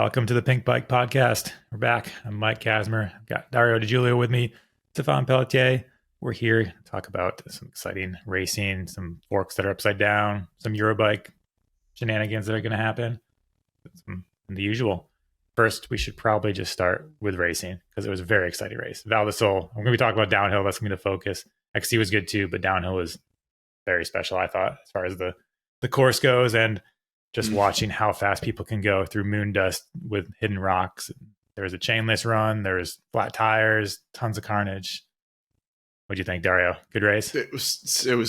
Welcome to the Pinkbike podcast. We're back. I'm Mike Kasmer. I've got Dario DiGiulio with me, Stephane Pelletier. We're here to talk about some exciting racing, some forks that are upside down, some Eurobike shenanigans that are going to happen, and the usual. First, we should probably just start with racing because it was a very exciting race. Val di Sole. We're going to be talking about downhill. That's going to be the focus. XC was good too, but downhill was very special, I thought, as far as the course goes, and just watching how fast people can go through moon dust with hidden rocks. There was a chainless run. There was flat tires, tons of carnage. What do you think, Dario? Good race? It was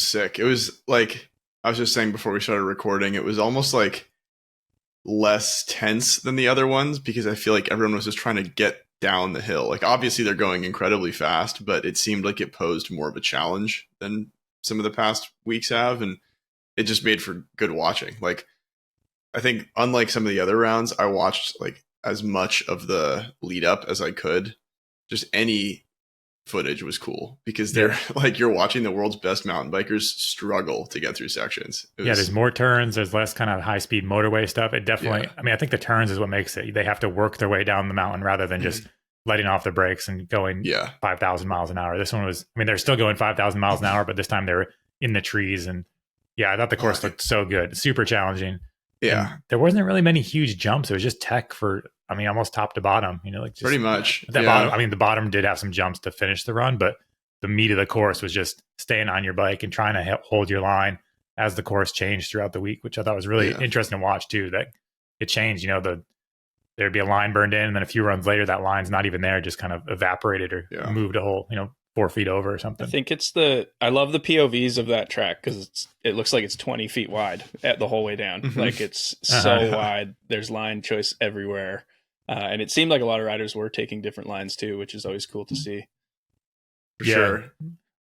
sick. It was like, I was just saying before we started recording, it was almost like less tense than the other ones because I feel like everyone was just trying to get down the hill. Like, obviously they're going incredibly fast, but it seemed like it posed more of a challenge than some of the past weeks have. And it just made for good watching. Like, I think unlike some of the other rounds, I watched like as much of the lead up as I could. Just any footage was cool because they're like, you're watching the world's best mountain bikers struggle to get through sections. There's more turns. There's less kind of high speed motorway stuff. It definitely, I mean, I think the turns is what makes it. They have to work their way down the mountain rather than just letting off the brakes and going 5,000 miles an hour. This one was, I mean, they're still going 5,000 miles an hour, but this time they were in the trees. And I thought the course looked so good, super challenging. Yeah. And there wasn't really many huge jumps. It was just tech for, I mean, almost top to bottom, like just, pretty much. Bottom, I mean, the bottom did have some jumps to finish the run, but the meat of the course was just staying on your bike and trying to hold your line as the course changed throughout the week, which I thought was really interesting to watch too, that it changed, there'd be a line burned in and then a few runs later, that line's not even there, just kind of evaporated or moved a whole, 4 feet over or something. I think I love the POVs of that track because it looks like it's 20 feet wide at the whole way down. Like it's so wide. There's line choice everywhere. And it seemed like a lot of riders were taking different lines too, which is always cool to see. For sure.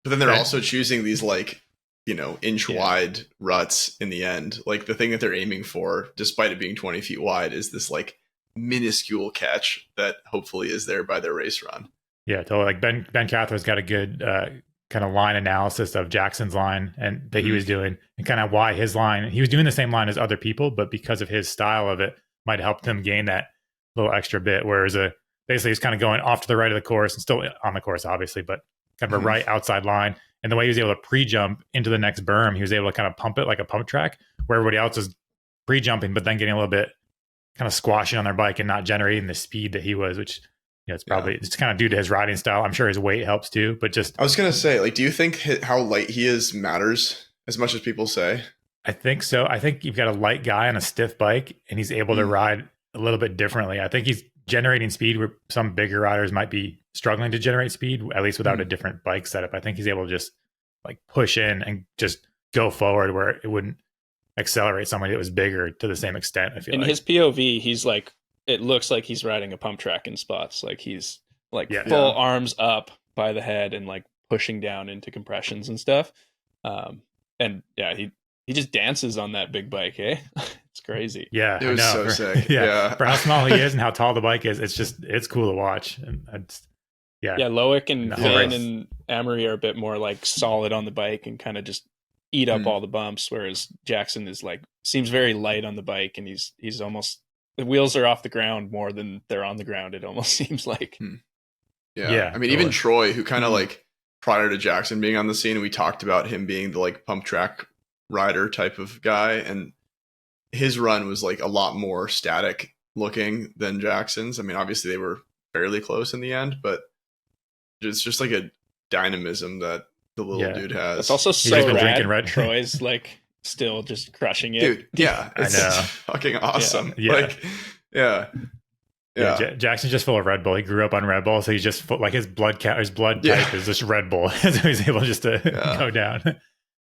But then they're also choosing these like, inch wide ruts in the end. Like the thing that they're aiming for, despite it being 20 feet wide, is this like minuscule catch that hopefully is there by their race run. Yeah, totally. Like Ben Cathro's got a good kind of line analysis of Jackson's line and that he was doing and kind of why his line, he was doing the same line as other people, but because of his style of it might help him gain that little extra bit. Whereas basically he's kind of going off to the right of the course and still on the course, obviously, but kind of a right outside line. And the way he was able to pre-jump into the next berm, he was able to kind of pump it like a pump track where everybody else is pre-jumping, but then getting a little bit kind of squashing on their bike and not generating the speed that he was, which it's probably it's kind of due to his riding style. I'm sure his weight helps too, but just I was gonna say, like, do you think how light he is matters as much as people say? I think so. I think you've got a light guy on a stiff bike, and he's able to ride a little bit differently. I think he's generating speed where some bigger riders might be struggling to generate speed, at least without a different bike setup. I think he's able to just like push in and just go forward where it wouldn't accelerate somebody that was bigger to the same extent. I feel in like. His POV, he's like, it looks like he's riding a pump track in spots. Like he's like full arms up by the head and like pushing down into compressions and stuff. He just dances on that big bike, eh? It's crazy. Yeah, it was so sick. For how small he is and how tall the bike is, it's cool to watch. And Loic and Finn and Amory are a bit more like solid on the bike and kind of just eat up all the bumps, whereas Jackson is like seems very light on the bike and he's almost the wheels are off the ground more than they're on the ground. It almost seems like. Yeah. I mean, even Troy, who kind of like prior to Jackson being on the scene, we talked about him being the like pump track rider type of guy, and his run was like a lot more static looking than Jackson's. I mean, obviously they were fairly close in the end, but it's just like a dynamism that the little dude has. It's also so rad. Troy's like still just crushing it. Dude, it's fucking awesome. Jackson's just full of Red Bull. He grew up on Red Bull, so he's just full, like his blood type is just Red Bull. So he's able just to go down.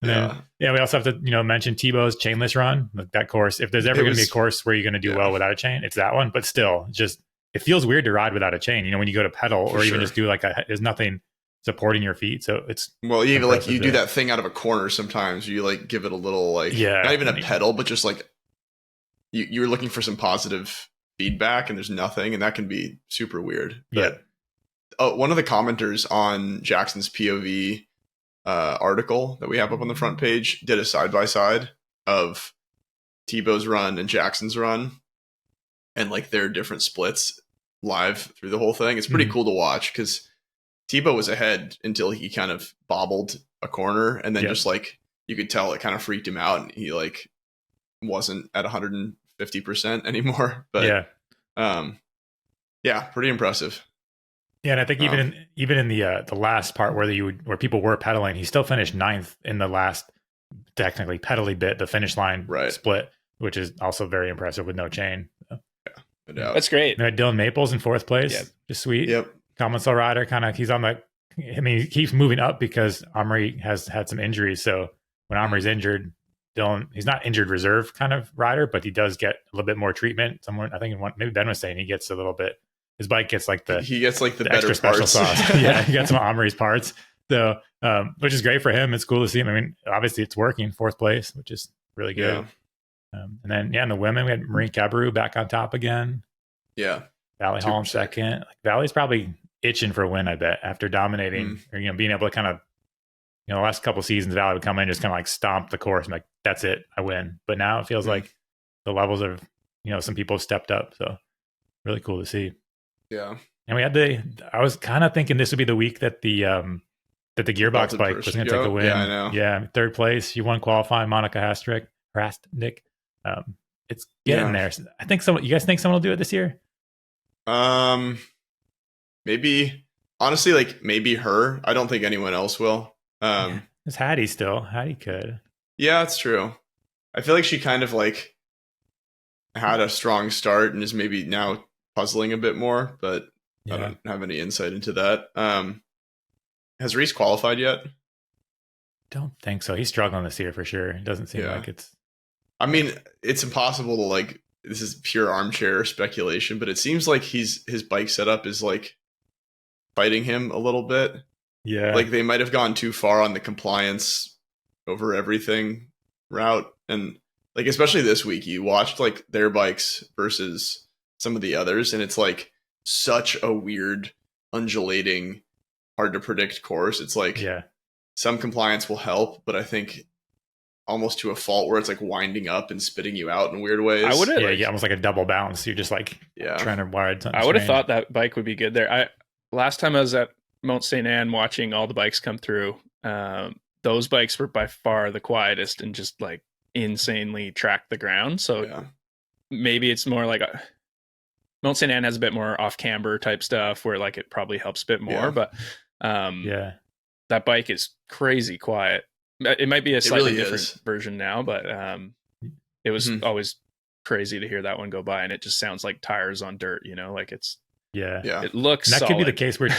We also have to mention Tebow's chainless run. Like that course, if there's ever going to be a course where you're going to do well without a chain, it's that one. But still, just it feels weird to ride without a chain. When you go to pedal or even just do like there's nothing supporting your feet, so it's even like you do that thing out of a corner sometimes. You like give it a little like not even a pedal, but just like you're looking for some positive feedback and there's nothing, and that can be super weird. But one of the commenters on Jackson's POV article that we have up on the front page did a side by side of Tebow's run and Jackson's run, and like their different splits live through the whole thing. It's pretty cool to watch because Tebow was ahead until he kind of bobbled a corner, and then just like you could tell it kind of freaked him out, and he like wasn't at 150% anymore. But pretty impressive. Yeah, and I think even in the last part where people were pedaling, he still finished 9th in the last technically pedally bit, the finish line split, which is also very impressive with no chain. So. Yeah, that's great. And Dylan Maples in 4th place, just sweet. Yep. Commensal rider, he's on the. I mean, he keeps moving up because Omri has had some injuries. So when Omri's injured, Dylan, he's not injured reserve kind of rider, but he does get a little bit more treatment. Someone, I think, maybe Ben was saying he gets a little bit. His bike gets like the better extra special parts. sauce. Yeah, he got some Omri's parts. So, which is great for him. It's cool to see him. I mean, obviously it's working, 4th place, which is really good. Yeah. And then, in the women, we had Marie Cabru back on top again. Yeah. Valley Hall in 2nd. Like, Valley's probably itching for a win, I bet, after dominating or, being able to kind of, the last couple of seasons, Valley would come in and just kind of like stomp the course and like, that's it, I win. But now it feels like the levels of, some people have stepped up. So really cool to see. Yeah. And we had I was kind of thinking this would be the week that the Gearbox bike was going to take the win. Yeah, I know. Yeah, 3rd place. You won qualifying, Monica Hastrick. It's getting there. I think you guys think someone will do it this year? Maybe, honestly, like maybe her. I don't think anyone else will. It's Hattie still. Hattie could. Yeah, it's true. I feel like she kind of like had a strong start and is maybe now puzzling a bit more, but I don't have any insight into that. Has Reese qualified yet? Don't think so. He's struggling this year for sure. It doesn't seem like it's. I mean, it's impossible to like. This is pure armchair speculation, but it seems like his bike setup is like fighting him a little bit. Yeah, like they might have gone too far on the compliance over everything route, and like especially this week, you watched like their bikes versus some of the others, and it's like such a weird, undulating, hard to predict course. It's like some compliance will help, but I think almost to a fault where it's like winding up and spitting you out in weird ways. I would have almost like a double bounce. You're just like trying to ride something. I would have thought that bike would be good there. Last time I was at Mount St. Anne watching all the bikes come through, those bikes were by far the quietest and just like insanely tracked the ground. So maybe it's more like Mount St. Anne has a bit more off camber type stuff where like it probably helps a bit more, but that bike is crazy quiet. It might be a slightly different version now, but it was always crazy to hear that one go by, and it just sounds like tires on dirt, like it's it looks and that solid. Could be the case where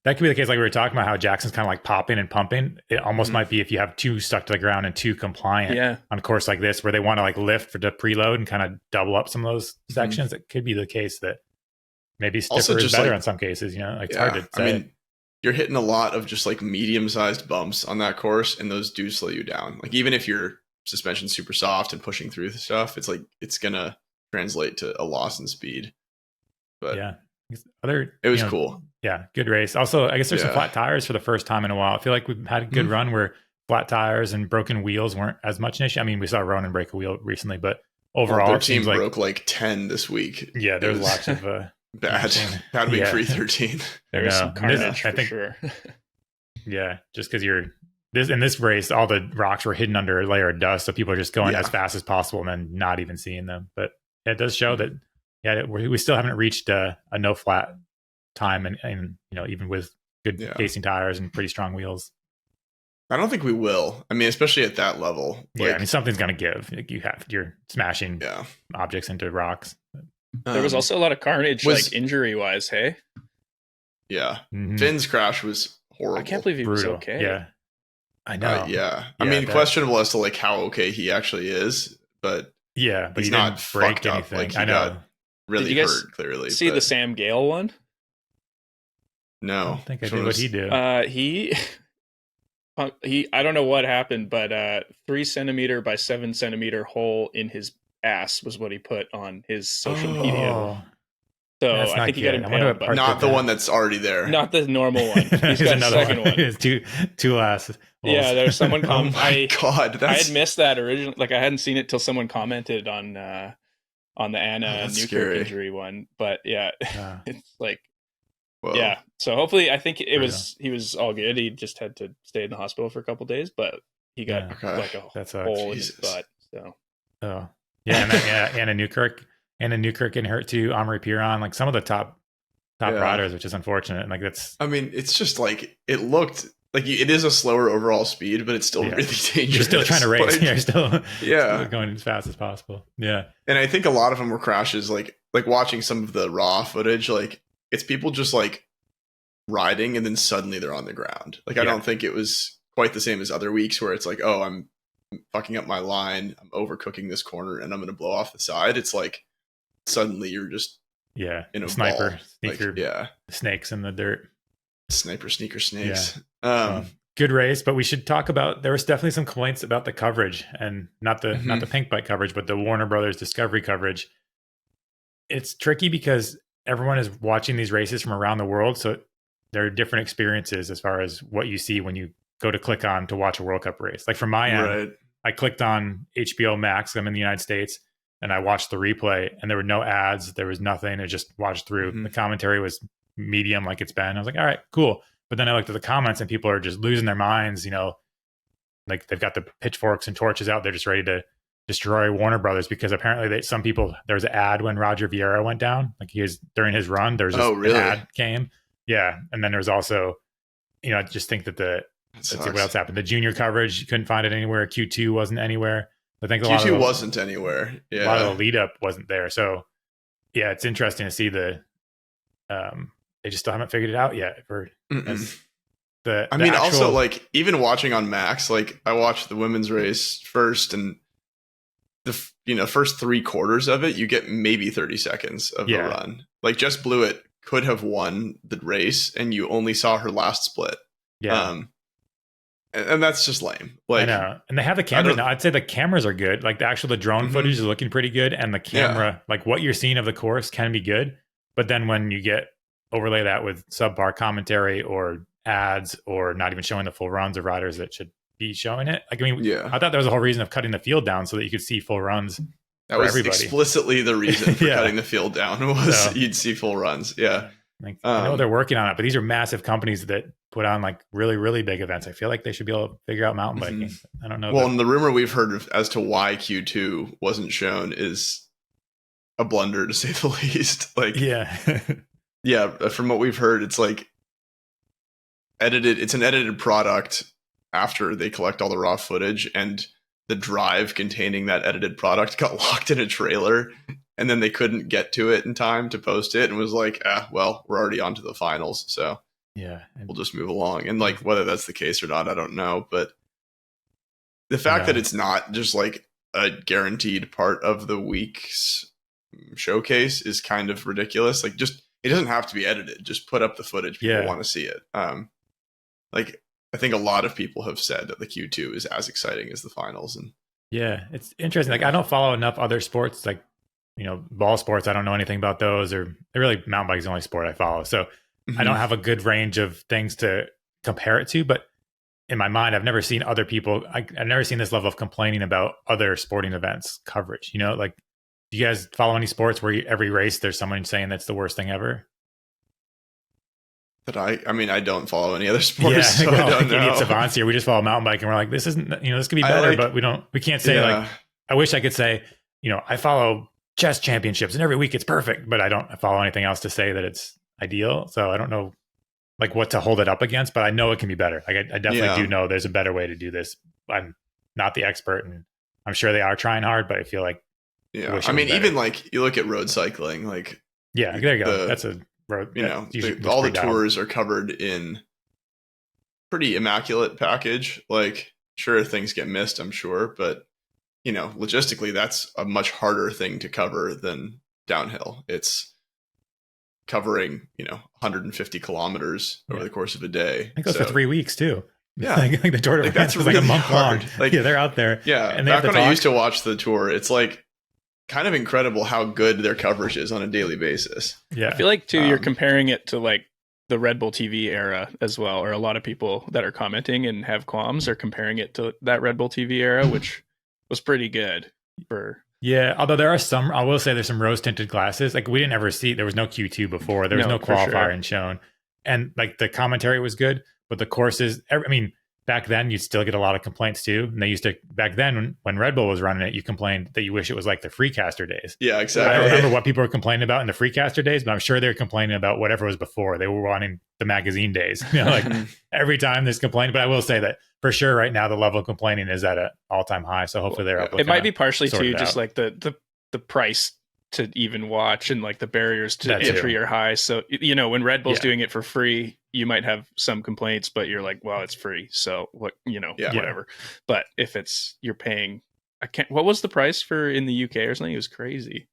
that could be the case like we were talking about how Jackson's kind of like popping and pumping. It almost might be if you have 2 stuck to the ground and 2 compliant on a course like this where they want to like lift for the preload and kind of double up some of those sections. It could be the case that maybe stiffer is better in some cases, like it's hard to say. I mean, you're hitting a lot of just like medium-sized bumps on that course, and those do slow you down. Like even if your suspension's super soft and pushing through the stuff, it's like it's gonna translate to a loss in speed. But it was cool. Yeah, good race. Also, I guess there's some flat tires for the first time in a while. I feel like we've had a good run where flat tires and broken wheels weren't as much an issue. I mean, we saw Ronan break a wheel recently, but overall, their team broke like 10 this week. Yeah, there's lots of bad week 313. There was some carnage for sure. Yeah, just because in this race, all the rocks were hidden under a layer of dust, so people are just going as fast as possible and then not even seeing them. But it does show that we still haven't reached a no flat time, and even with good casing tires and pretty strong wheels. I don't think we will. I mean, especially at that level. I mean, something's going to give. Like you're smashing objects into rocks. There was also a lot of carnage, like injury wise. Hey, Finn's crash was horrible. I can't believe he was okay. Yeah, I know. I mean, questionable as to like how okay he actually is, but but he's he not didn't fucked break up. Anything. Like he got really hurt. Clearly, see the Sam Gale one? No, I don't think I did. What he do? He I don't know what happened, but 3 centimeter by 7 centimeter hole in his ass was what he put on his social media. So I think he got impaled. Not the one that's already there. Not the normal one. He's got a second one. It's two asses. Yeah, there's someone. God, I had missed that original. Like I hadn't seen it till someone commented on on the Anna Newkirk scary. injury one. But yeah, it's like, Whoa. yeah. So hopefully, I think he was all good. He just had to stay in the hospital for a couple days, but he got like a hole in his butt. So. Oh yeah, and Anna Newkirk getting hurt too. Amaury Piron, like some of the top riders, which is unfortunate. Like that's. I mean, it's just like it looked like it is a slower overall speed, but it's still really dangerous. You're still trying to race. You're still still going as fast as possible. Yeah, and I think a lot of them were crashes. Like watching some of the raw footage, like it's people just like riding and then suddenly they're on the ground. Like I don't think it was quite the same as other weeks where it's like, oh, I'm fucking up my line, I'm overcooking this corner, and I'm going to blow off the side. It's like suddenly you're just in a sniper, sneaker, like, snakes in the dirt. Sniper, sneaker, snakes. Good race, but we should talk about. There was definitely some complaints about the coverage, and not the Pinkbike coverage, but the Warner Brothers Discovery coverage. It's tricky because everyone is watching these races from around the world, so there are different experiences as far as what you see when you go to click on to watch a World Cup race. Like from my end, I clicked on HBO Max. I'm in the United States, and I watched the replay, and there were no ads. There was nothing. I just watched through. The commentary was medium, like it's been. I was like, all right, cool. But then I looked at the comments, and people are just losing their minds. You know, like they've got the pitchforks and torches out. They're just ready to destroy Warner Brothers because apparently there was an ad when Roger Vieira went down. Like during his run, there's an ad came. Yeah, and then there was also, I just think that let's see what else happened. The junior coverage, you couldn't find it anywhere. Q2 wasn't anywhere. I think Q2 wasn't anywhere. Yeah, a lot of the lead up wasn't there. So yeah, it's interesting to see they just still haven't figured it out yet. Also like even watching on Max, like I watched the women's race first, and the first 3/4 of it, you get maybe 30 seconds of the run. Like Jess Blewett could have won the race, and you only saw her last split. Yeah. And that's just lame. Like, I know. And they have the cameras now. I'd say the cameras are good. Like the drone footage is looking pretty good. And the camera, like what you're seeing of the course can be good. But then when you overlay that with subpar commentary or ads or not even showing the full runs of riders that should be showing it. Like, I mean, I thought there was a whole reason of cutting the field down so that you could see full runs. That was explicitly the reason for cutting the field down was you'd see full runs. Yeah. Like, I know they're working on it, but these are massive companies that put on like really, really big events. I feel like they should be able to figure out mountain biking. I don't know. Well, and the rumor we've heard as to why Q2 wasn't shown is a blunder, to say the least. Like, from what we've heard, it's like edited. It's an edited product after they collect all the raw footage, and the drive containing that edited product got locked in a trailer. And then they couldn't get to it in time to post it, and was like, well, we're already on to the finals, so we'll just move along. And like whether that's the case or not, I don't know. But the fact that it's not just like a guaranteed part of the week's showcase is kind of ridiculous. Like, just it doesn't have to be edited. Just put up the footage. People want to see it. Like I think a lot of people have said that the Q2 is as exciting as the finals. And it's interesting. Like I don't follow enough other sports, like ball sports. I don't know anything about those, or really mountain bike is the only sport I follow. So I don't have a good range of things to compare it to, but in my mind, I've never seen other people. I've never seen this level of complaining about other sporting events coverage. Like, do you guys follow any sports where every race there's someone saying that's the worst thing ever? That I mean, I don't follow any other sports. So I don't know. Savants here. We just follow mountain bike, and we're like, this isn't. This could be better, but we can't say like. I wish I could say, I follow chess championships and every week it's perfect, but I don't follow anything else to say that it's ideal. So I don't know like what to hold it up against, but I know it can be better. Like I definitely do know there's a better way to do this. I'm not the expert, and I'm sure they are trying hard, but I feel like, I mean, even like you look at road cycling, like, there you go. That's a road, all the tours are covered in pretty immaculate package. Like, sure, things get missed, I'm sure, but logistically, that's a much harder thing to cover than downhill. It's covering, 150 kilometers over the course of a day. It goes for 3 weeks too. Yeah. like the Tour de France is like a month long. Like, they're out there. Yeah. And back when I used to watch the tour, it's like kind of incredible how good their coverage is on a daily basis. Yeah. I feel like too, you're comparing it to like the Red Bull TV era as well, or a lot of people that are commenting and have qualms are comparing it to that Red Bull TV era, which was pretty good for Yeah, although there are some, I will say there's some rose tinted glasses. Like we didn't ever see, there was no Q2 before. There was no qualifier in shown. And like the commentary was good, but the courses, I mean, back then you'd still get a lot of complaints too. And they used to, back then when Red Bull was running it, you complained that you wish it was like the Freecaster days. Yeah, exactly. I don't remember what people were complaining about in the Freecaster days, but I'm sure they were complaining about whatever was before. They were wanting the magazine days. You know, like every time there's complaining. But I will say that for sure right now the level of complaining is at an all-time high. So hopefully they're up. It might be partially too just like the price to even watch and like the barriers to entry are high. So, you know, when Red Bull's doing it for free, you might have some complaints, but you're like, well, it's free. So what, you know, whatever. But if it's, you're paying, what was the price for in the UK or something? It was crazy.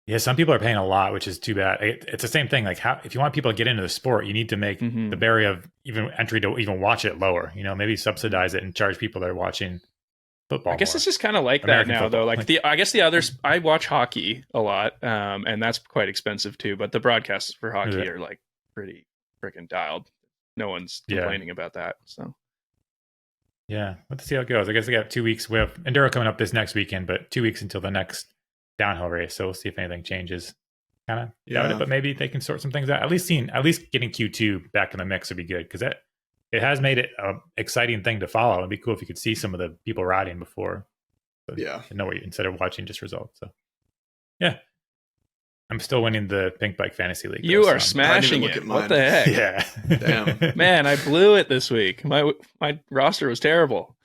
Yeah. Some people are paying a lot, which is too bad. It's the same thing. Like if you want people to get into the sport, you need to make the barrier of even entry to even watch it lower, you know, maybe subsidize it and charge people that are watching football. I guess more. It's just kind of like American that now, football. Though. Like I guess the others, I watch hockey a lot, and that's quite expensive too. But the broadcasts for hockey are like pretty freaking dialed. No one's complaining about that. So yeah, let's see how it goes. I guess we got 2 weeks. We have Enduro coming up this next weekend, but 2 weeks until the next downhill race. So we'll see if anything changes. Kind of doubt it, but maybe they can sort some things out. At least getting Q2 back in the mix would be good because it has made it an exciting thing to follow. It'd be cool if you could see some of the people riding before. So instead of watching just results. So, yeah. I'm still winning the Pinkbike Fantasy League. You are smashing it. What the heck? Yeah. Damn. Man, I blew it this week. My roster was terrible.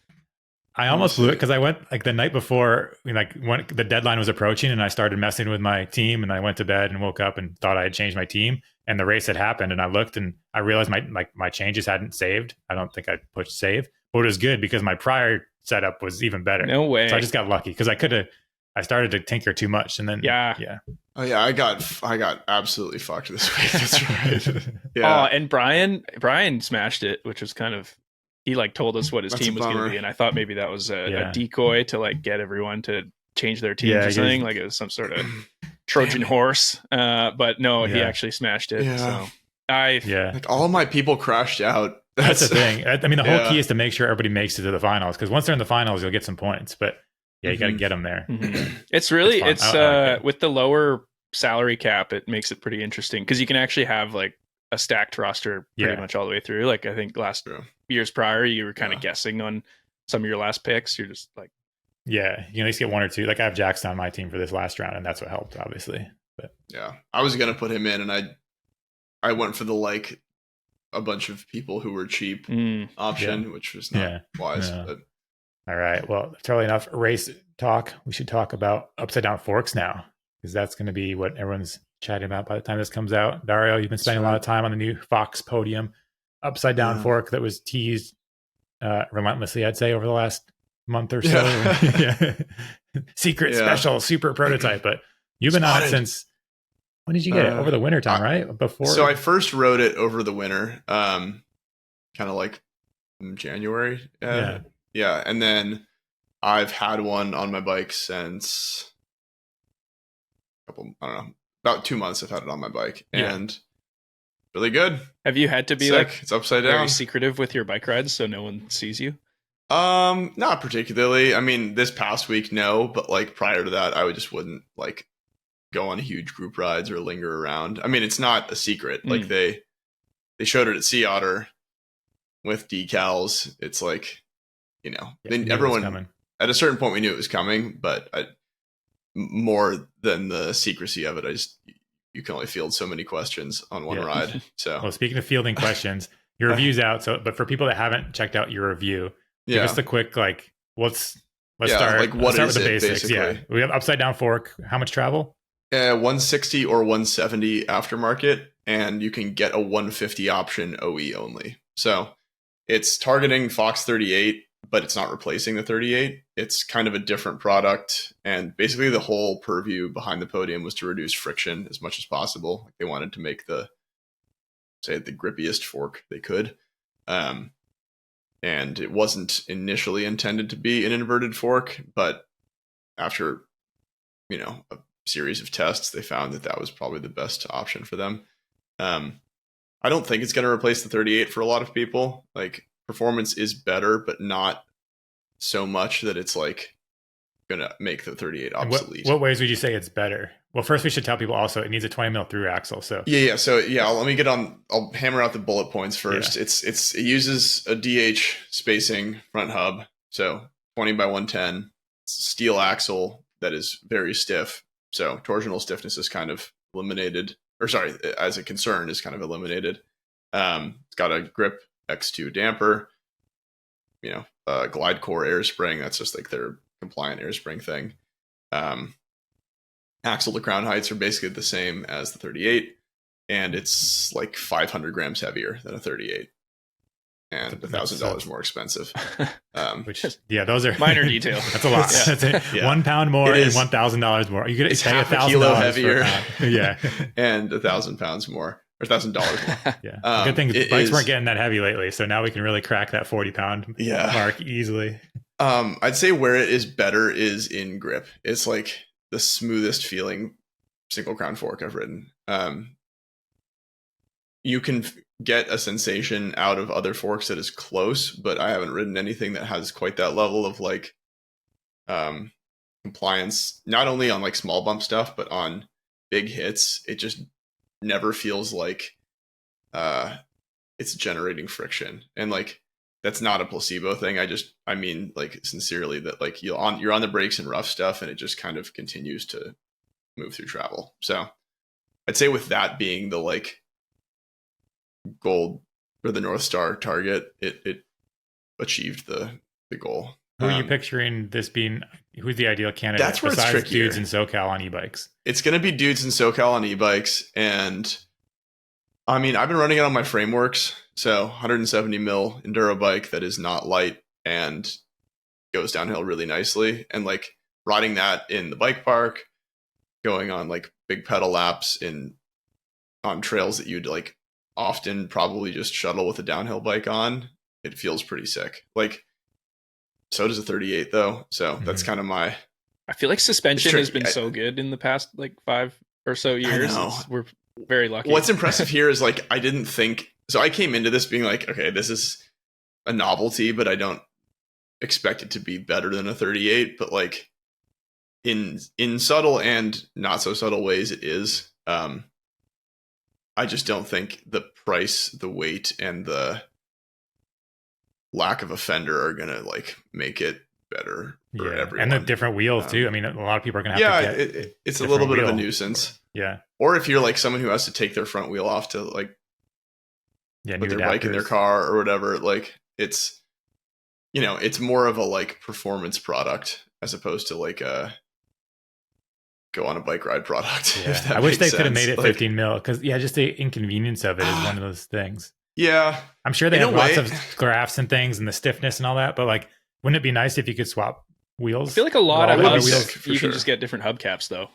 I almost blew it because I went like the night before, like when the deadline was approaching, and I started messing with my team, and I went to bed and woke up and thought I had changed my team, and the race had happened, and I looked and I realized my changes hadn't saved. I don't think I pushed save, but it was good because my prior setup was even better. No way. So I just got lucky because I started to tinker too much, and then Oh yeah, I got absolutely fucked this week. That's right. Oh, and Brian smashed it, which was kind of. He like told us what his team was going to be, and I thought maybe that was a decoy to like get everyone to change their teams or something. Like it was some sort of Trojan horse. But no, he actually smashed it. Yeah. So like all of my people crashed out. That's the thing. I mean, the whole key is to make sure everybody makes it to the finals because once they're in the finals, you'll get some points. But you got to get them there. It's really it's with the lower salary cap, it makes it pretty interesting because you can actually have like a stacked roster pretty much all the way through. Like I think years prior, you were kind of guessing on some of your last picks. You're just like, you can at least get one or two. Like I have Jackson on my team for this last round, and that's what helped, obviously. But I was gonna put him in, and I went for the like a bunch of people who were cheap option, which was not wise. But. All right, well, totally enough race talk. We should talk about upside down forks now because that's going to be what everyone's chatting about by the time this comes out. Dario, you've been spending a lot of time on the new Fox Podium upside down fork that was teased relentlessly, I'd say, over the last month or so. Secret, special, super prototype. But you've been on it since, when did you get it? Over the winter time, right? Before. So I first rode it over the winter, kind of like in January. Yeah. And then I've had one on my bike since about 2 months. I've had it on my bike and really good. Have you had to be like it's upside down, very secretive with your bike rides so no one sees you? Not particularly. I mean, this past week, no, but like prior to that, I wouldn't like go on huge group rides or linger around. I mean, it's not a secret. Like they showed it at Sea Otter with decals. It's like, you know, then everyone at a certain point we knew it was coming, but more than the secrecy of it, you can only field so many questions on one ride. So, well, speaking of fielding questions, your review's out. So, but for people that haven't checked out your review, give us the quick let's start. Like what start is with the it, basics. basically? Yeah, we have upside down fork. How much travel? 160 or 170 aftermarket, and you can get a 150 option OE only. So it's targeting Fox 38, but it's not replacing the 38. It's kind of a different product, and basically the whole purview behind the Podium was to reduce friction as much as possible. Like they wanted to make the grippiest fork they could. And it wasn't initially intended to be an inverted fork, but after, a series of tests, they found that was probably the best option for them. I don't think it's going to replace the 38 for a lot of people. Like performance is better, but not so much that it's like gonna make the 38 And obsolete. What ways would you say it's better? Well, first we should tell people also it needs a 20 mil through axle. So So I'll hammer out the bullet points first. Yeah. It uses a DH spacing front hub, so 20 by 110 steel axle that is very stiff. So torsional stiffness is kind of eliminated, or sorry, as a concern is kind of eliminated. It's got a grip X2 damper, glide core air spring. That's just like their compliant air spring thing. Axle to crown heights are basically the same as the 38, and it's like 500 grams heavier than a 38 and $1,000 more expensive. Those are minor details. That's a lot. That's it. Yeah. 1 pound more and $1,000 more. You could pay $1,000 kilo heavier. Yeah. And 1,000 pounds more, or $1,000 more. Yeah. Good thing bikes weren't getting that heavy lately, so now we can really crack that 40-pound mark easily. I'd say where it is better is in grip. It's like the smoothest feeling single crown fork I've ridden. You can get a sensation out of other forks that is close, but I haven't ridden anything that has quite that level of like compliance, not only on like small bump stuff, but on big hits. It just never feels like it's generating friction. And like, that's not a placebo thing. I mean like sincerely that like you're on the brakes and rough stuff, and it just kind of continues to move through travel. So I'd say with that being the like gold or the North Star target, it achieved the goal. Who are you picturing this being? Who's the ideal candidate? That's where besides it's trickier. Dudes in SoCal on e-bikes. It's going to be dudes in SoCal on e-bikes, and I mean I've been running it on my frameworks. So 170 mil enduro bike that is not light and goes downhill really nicely, and like riding that in the bike park, going on like big pedal laps on trails that you'd like often probably just shuttle with a downhill bike on. It feels pretty sick. Like, so does a 38 though. So that's kind of I feel like suspension has been so good in the past like 5 or so years. We're very lucky. What's impressive here is like, I didn't think, so I came into this being like, okay, this is a novelty, but I don't expect it to be better than a 38. But like in subtle and not so subtle ways, it is. I just don't think the price, the weight, and the lack of a fender are going to like make it better for everyone. And the different wheels too. I mean, a lot of people are going to have to get it's a little bit of a nuisance. Yeah. Or if you're like someone who has to take their front wheel off to like put their bike in their car or whatever, like it's more of a like performance product as opposed to like a go on a bike ride product. Yeah. I wish they could have made it 15 mil because just the inconvenience of it is one of those things. Yeah. I'm sure they have lots of graphs and things and the stiffness and all that, but like, wouldn't it be nice if you could swap wheels? I feel like a lot of hubs, you can just get different hubcaps though.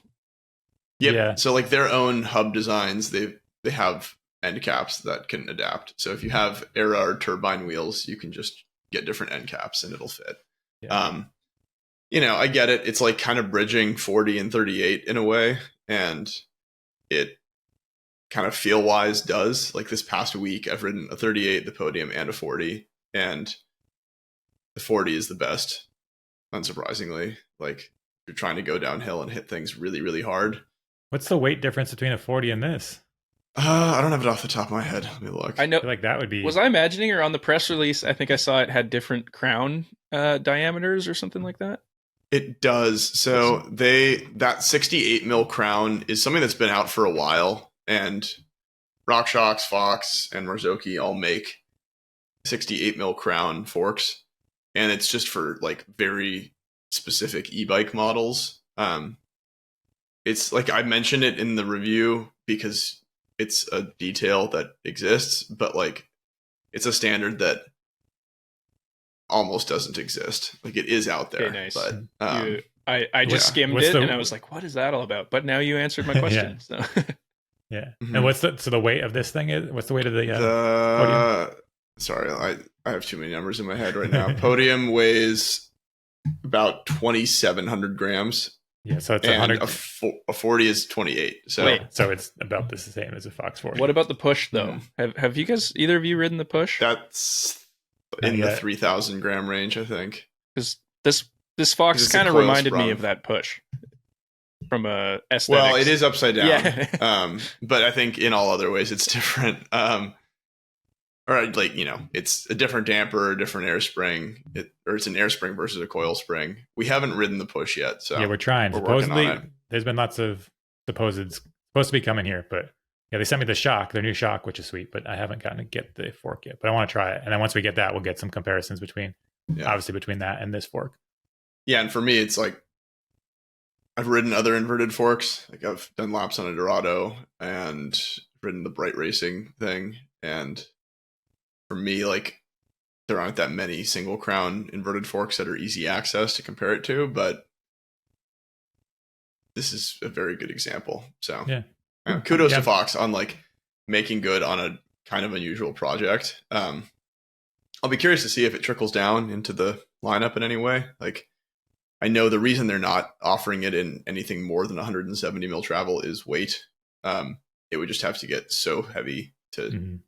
Yep. Yeah. So like their own hub designs, they have end caps that can adapt. So if you have Era or turbine wheels, you can just get different end caps and it'll fit. Yeah. I get it. It's like kind of bridging 40 and 38 in a way, and it kind of feel wise does. Like this past week, I've ridden a 38, the Podium, and a 40, and the 40 is the best, unsurprisingly. Like you're trying to go downhill and hit things really, really hard. What's the weight difference between a 40 and this? I don't have it off the top of my head. Let me look. I know, I feel like that would be. Was I imagining, or on the press release, I think I saw it had different crown diameters or something like that? It does. So that 68 mil crown is something that's been out for a while, and RockShox, Fox, and Marzocchi all make 68 mil crown forks, and it's just for like very specific e-bike models. It's like I mentioned it in the review because it's a detail that exists, but like it's a standard that almost doesn't exist. Like it is out there. Okay, nice. But I just skimmed it and I was like, what is that all about? But now you answered my question. So yeah. Mm-hmm. And what's the weight of this thing is? What's the weight of the Podium? Sorry, I have too many numbers in my head right now. Podium weighs about 2,700 grams. Yeah, so it's 100. A 40 is 28. So so it's about the same as a Fox 40. What about the push though? Have you guys, either of you, ridden the push? That's in the 3,000 gram range, I think. Because this This Fox kind of reminded me of that push from a aesthetics. Well, it is upside down. Yeah. But I think in all other ways it's different. Or like, you know, it's a different damper, a different air spring, or it's an air spring versus a coil spring. We haven't ridden the push yet, so yeah, we're trying. Supposedly, there's been lots of supposed to be coming here, but yeah, they sent me the shock, their new shock, which is sweet, but I haven't gotten to get the fork yet. But I want to try it, and then once we get that, we'll get some comparisons between that and this fork. Yeah, and for me, it's like I've ridden other inverted forks. Like I've done laps on a Dorado and ridden the Bright Racing thing, and for me, like there aren't that many single crown inverted forks that are easy access to compare it to, but this is a very good example. So yeah, kudos to Fox on like making good on a kind of unusual project. I'll be curious to see if it trickles down into the lineup in any way. Like I know the reason they're not offering it in anything more than 170 mil travel is weight. It would just have to get so heavy to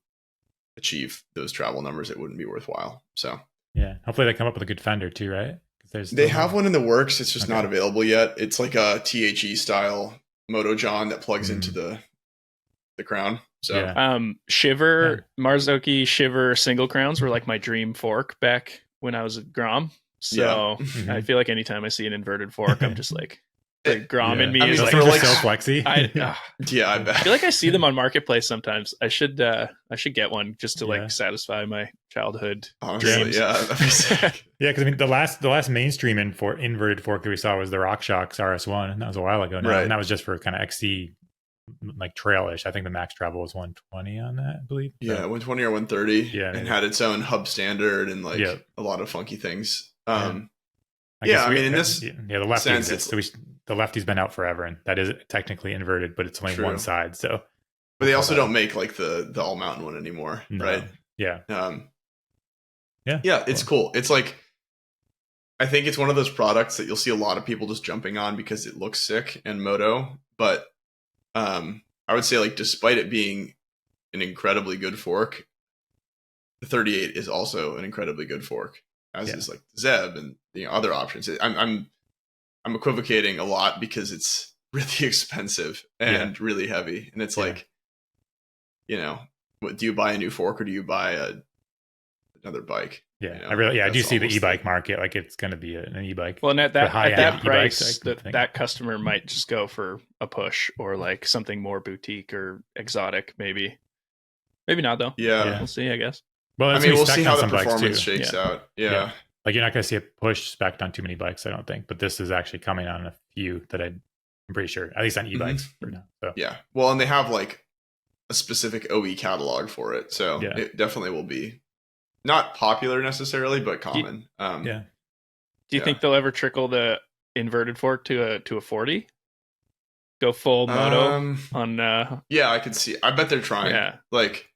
achieve those travel numbers, it wouldn't be worthwhile. So yeah, hopefully they come up with a good fender too, right? They have one in the works. It's just not available yet. It's like a THE style Moto John that plugs into the crown. So Shiver Marzocchi Shiver single crowns were like my dream fork back when I was at Grom. So I feel like anytime I see an inverted fork, I'm just like the Grom in me is like so flexy. I bet. I feel like I see them on Marketplace sometimes. I should get one just to like satisfy my childhood dreams. Yeah, that'd be sick. Yeah, because I mean the last mainstream inverted fork that we saw was the RockShox RS1, and that was a while ago now, and that was just for kind of XC like trailish. I think the max travel was 120 on that, I believe. Yeah, 120 or 130. Yeah, and had its own hub standard and like a lot of funky things. I mean, in this the lefty exists. So the lefty's been out forever, and that is technically inverted, but it's only one side. So, but they also don't make like the all mountain one anymore, right? Yeah. It's cool. It's like I think it's one of those products that you'll see a lot of people just jumping on because it looks sick and moto, but I would say like despite it being an incredibly good fork, the 38 is also an incredibly good fork, as is like Zeb and other options. I'm equivocating a lot because it's really expensive and really heavy, and it's like, you know, what do you buy a new fork or do you buy another bike? Yeah, you know, I do see the e-bike market like it's going to be an e-bike. Well, and at that price, that customer might just go for a push or like something more boutique or exotic, maybe not though. Yeah, we'll see, I guess. Well, I mean, we'll see how the performance shakes out. Yeah. Like you're not going to see a push spec'd on too many bikes, I don't think. But this is actually coming on a few that I'm pretty sure, at least on e-bikes for now. So. Yeah. Well, and they have like a specific OE catalog for it, so it definitely will be not popular necessarily, but common. Do you think they'll ever trickle the inverted fork to a 40? Go full moto on? Yeah, I could see. I bet they're trying. Yeah, like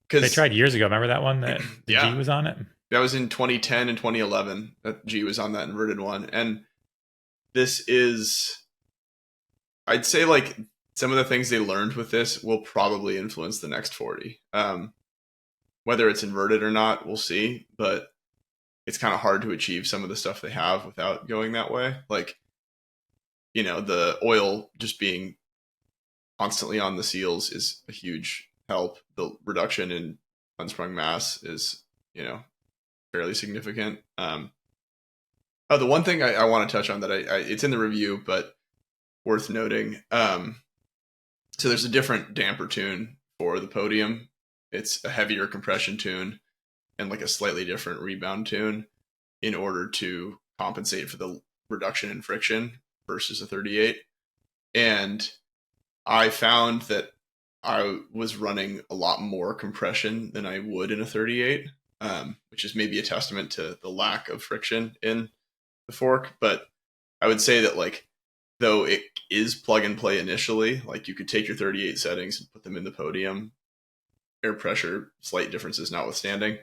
because they tried years ago. Remember that one that G was on it? That was in 2010 and 2011 that G was on that inverted one. And this is, I'd say like some of the things they learned with this will probably influence the next 40. Whether it's inverted or not, we'll see. But it's kind of hard to achieve some of the stuff they have without going that way. Like, you know, the oil just being constantly on the seals is a huge help. The reduction in unsprung mass is, you know, fairly significant. The one thing I want to touch on that it's in the review, but worth noting. So there's a different damper tune for the Podium. It's a heavier compression tune and like a slightly different rebound tune in order to compensate for the reduction in friction versus a 38. And I found that I was running a lot more compression than I would in a 38. Which is maybe a testament to the lack of friction in the fork. But I would say that like, though it is plug and play initially, like you could take your 38 settings and put them in the Podium, air pressure, slight differences notwithstanding,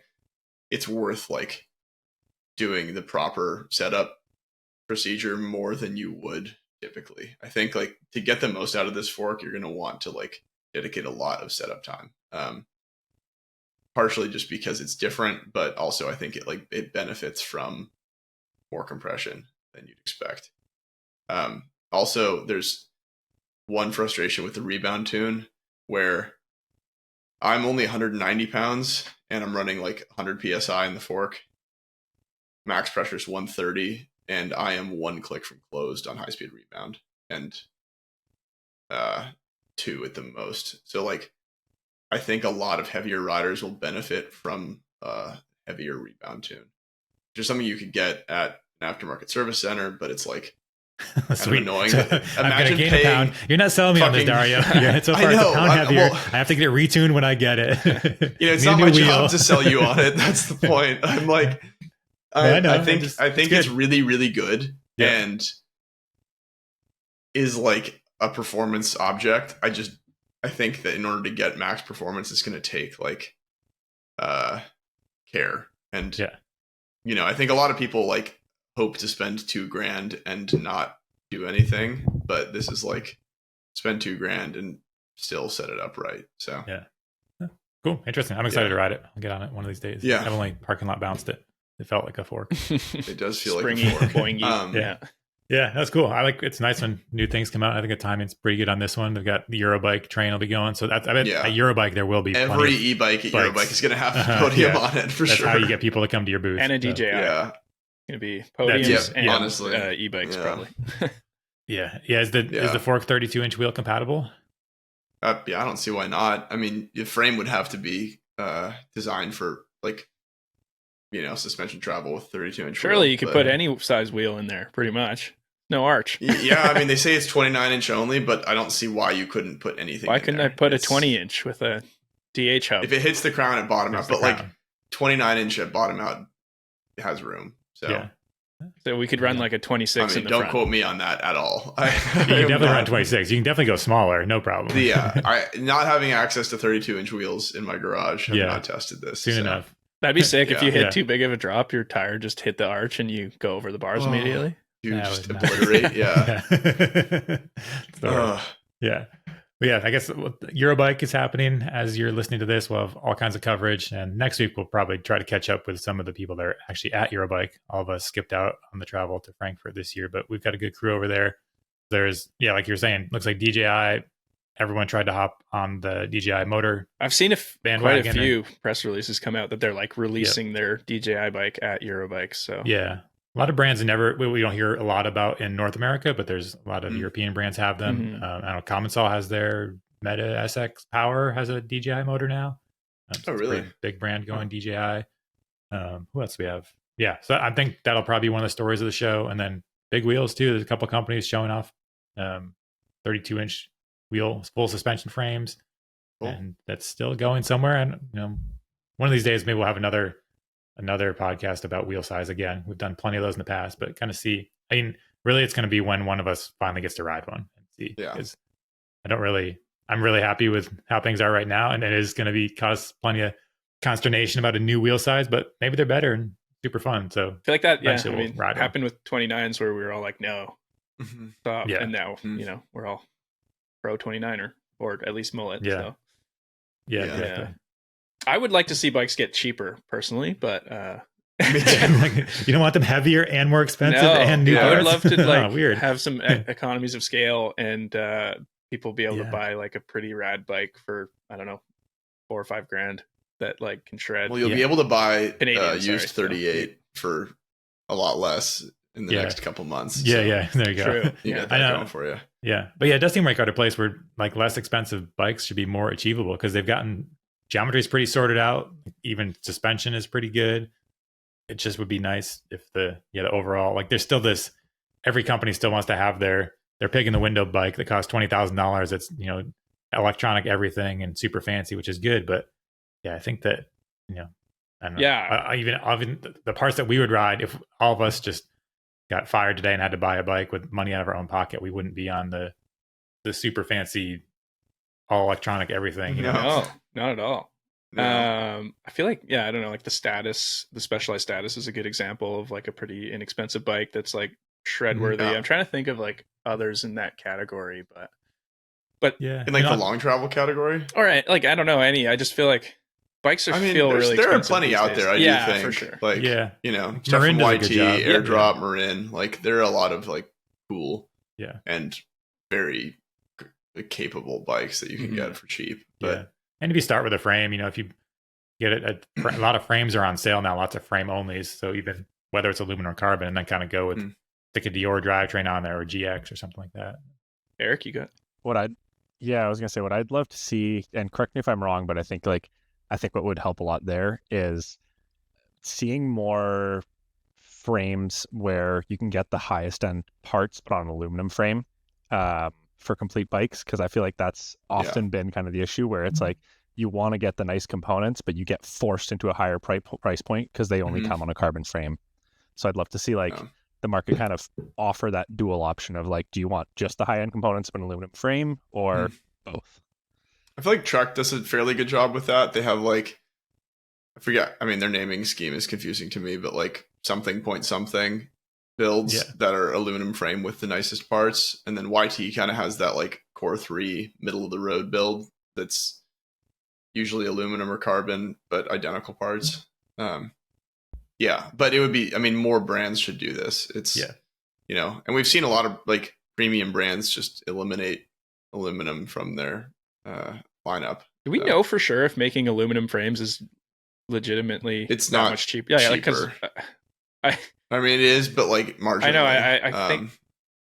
it's worth like doing the proper setup procedure more than you would typically. I think like to get the most out of this fork, you're going to want to like dedicate a lot of setup time. Partially just because it's different, but also I think it benefits from more compression. than you'd expect. Also, there's one frustration with the rebound tune where I'm only 190 pounds and I'm running like 100 psi in the fork. Max pressure is 130, and I am one click from closed on high speed rebound, and 2 at the most. So like, I think a lot of heavier riders will benefit from heavier rebound tune, which is something you could get at an aftermarket service center, but it's like kind of annoying. So, I'm gonna gain a pound. You're not selling me on this, Dario. Yeah, so far it's a pound heavier. I have to get it retuned when I get it. It's not my job to sell you on it. That's the point. I'm like, I think it's really, really good and is like a performance object. I think that in order to get max performance, it's going to take like care. And, I think a lot of people like hope to spend $2,000 and not do anything, but this is like spend $2,000 and still set it up right. So cool. Interesting. I'm excited to ride it. I'll get on it one of these days. Yeah. I've only parking lot bounced it. It felt like a fork. It does feel springy, like a fork. boingy. Yeah, that's cool. It's nice when new things come out. I think the timing's pretty good on this one. They've got the Eurobike train will be going. So that's, I bet at Eurobike there will be every e-bike at Eurobike is going to have a Podium on it for sure. That's how you get people to come to your booth. And a DJI. Going to be Podiums and honestly, e-bikes probably. Is the fork 32-inch wheel compatible? I don't see why not. I mean, your frame would have to be designed for like, suspension travel with 32-inch. Surely you could put any size wheel in there, pretty much. No arch. I mean, they say it's 29-inch only, but I don't see why you couldn't put anything. Why couldn't I put a 20-inch with a DH hub? If it hits the crown at bottom out, but like 29-inch at bottom out has room. So we could run like a 26 in the don't front. Quote me on that at all. You can definitely run 26. You can definitely go smaller, no problem. Not having access to 32-inch wheels in my garage. I've not tested this. Soon enough. That'd be sick if you hit too big of a drop, your tire just hit the arch and you go over the bars immediately. You just obliterate. I guess Eurobike is happening as you're listening to this. We'll have all kinds of coverage, and next week we'll probably try to catch up with some of the people that are actually at Eurobike. All of us skipped out on the travel to Frankfurt this year, but we've got a good crew over there. There's like you're saying, looks like DJI. Everyone tried to hop on the DJI motor. I've seen quite a few press releases come out that they're like releasing their DJI bike at Eurobike. So a lot of brands we don't hear a lot about in North America, but there's a lot of European brands have them. I know Commensal has their Meta SX Power has a DJI motor now. Oh, really? Big brand going DJI. Who else do we have? So I think that'll probably be one of the stories of the show. And then big wheels too. There's a couple of companies showing off 32-inch wheel, full suspension frames, and that's still going somewhere. And one of these days maybe we'll have another podcast about wheel size again. We've done plenty of those in the past, but kind of see. I mean, really, it's going to be when one of us finally gets to ride one and see. Because I'm really happy with how things are right now, and it is going to cause plenty of consternation about a new wheel size, but maybe they're better and super fun. So I feel like that. It happened with 29s where we were all like, no, stop. And now we're all pro 29er or at least mullet. So. Yeah. I would like to see bikes get cheaper personally, but you don't want them heavier and more expensive and new I would parts? love to have some economies of scale and people be able to buy like a pretty rad bike for, I don't know, $4 or $5 that like can shred. Well, you'll be able to buy used 38 for a lot less in the next couple months. There you go. True. You got that going for you. But it does seem like a place where like less expensive bikes should be more achievable because they've gotten geometry is pretty sorted out. Even suspension is pretty good. It just would be nice if the overall, like there's still this, every company still wants to have their pig in the window bike that costs $20,000. It's, electronic everything and super fancy, which is good. But I think that, I don't know. Even the parts that we would ride, if all of us just got fired today and had to buy a bike with money out of our own pocket, we wouldn't be on the super fancy, all electronic everything. No, not at all. No. I feel like, I don't know, like the specialized status is a good example of like a pretty inexpensive bike that's like shred worthy. I'm trying to think of like others in that category, but in like the long travel category. All right, like I don't know any. I just feel like bikes I mean, feel really there are expensive plenty these out days. there. I Yeah, do think, for sure. like, Yeah. stuff Marin from does a YT, good job. Airdrop, Marin. Like, there are a lot of like cool, and very capable bikes that you can get for cheap. But and if you start with a frame, if you get it, a lot of frames are on sale now. Lots of frame onlys. So even whether it's aluminum or carbon, and then kind of go with stick a Dior drivetrain on there or GX or something like that. Eric, you got I was gonna say what I'd love to see, and correct me if I'm wrong, but I think what would help a lot there is seeing more frames where you can get the highest end parts but on an aluminum frame for complete bikes, because I feel like that's often been kind of the issue where it's like you want to get the nice components but you get forced into a higher price point because they only come on a carbon frame. So I'd love to see the market kind of offer that dual option of like, do you want just the high end components of an aluminum frame or both? I feel like Trek does a fairly good job with that. They have like, I forget, I mean, their naming scheme is confusing to me, but like something point something builds that are aluminum frame with the nicest parts. And then YT kind of has that like Core 3 middle of the road build that's usually aluminum or carbon, but identical parts. But it would be, I mean, more brands should do this. It's, and we've seen a lot of like premium brands just eliminate aluminum from their lineup. Do we know for sure if making aluminum frames is legitimately it's not much cheaper? Yeah, because I mean, it is, but like marginally. I know. I think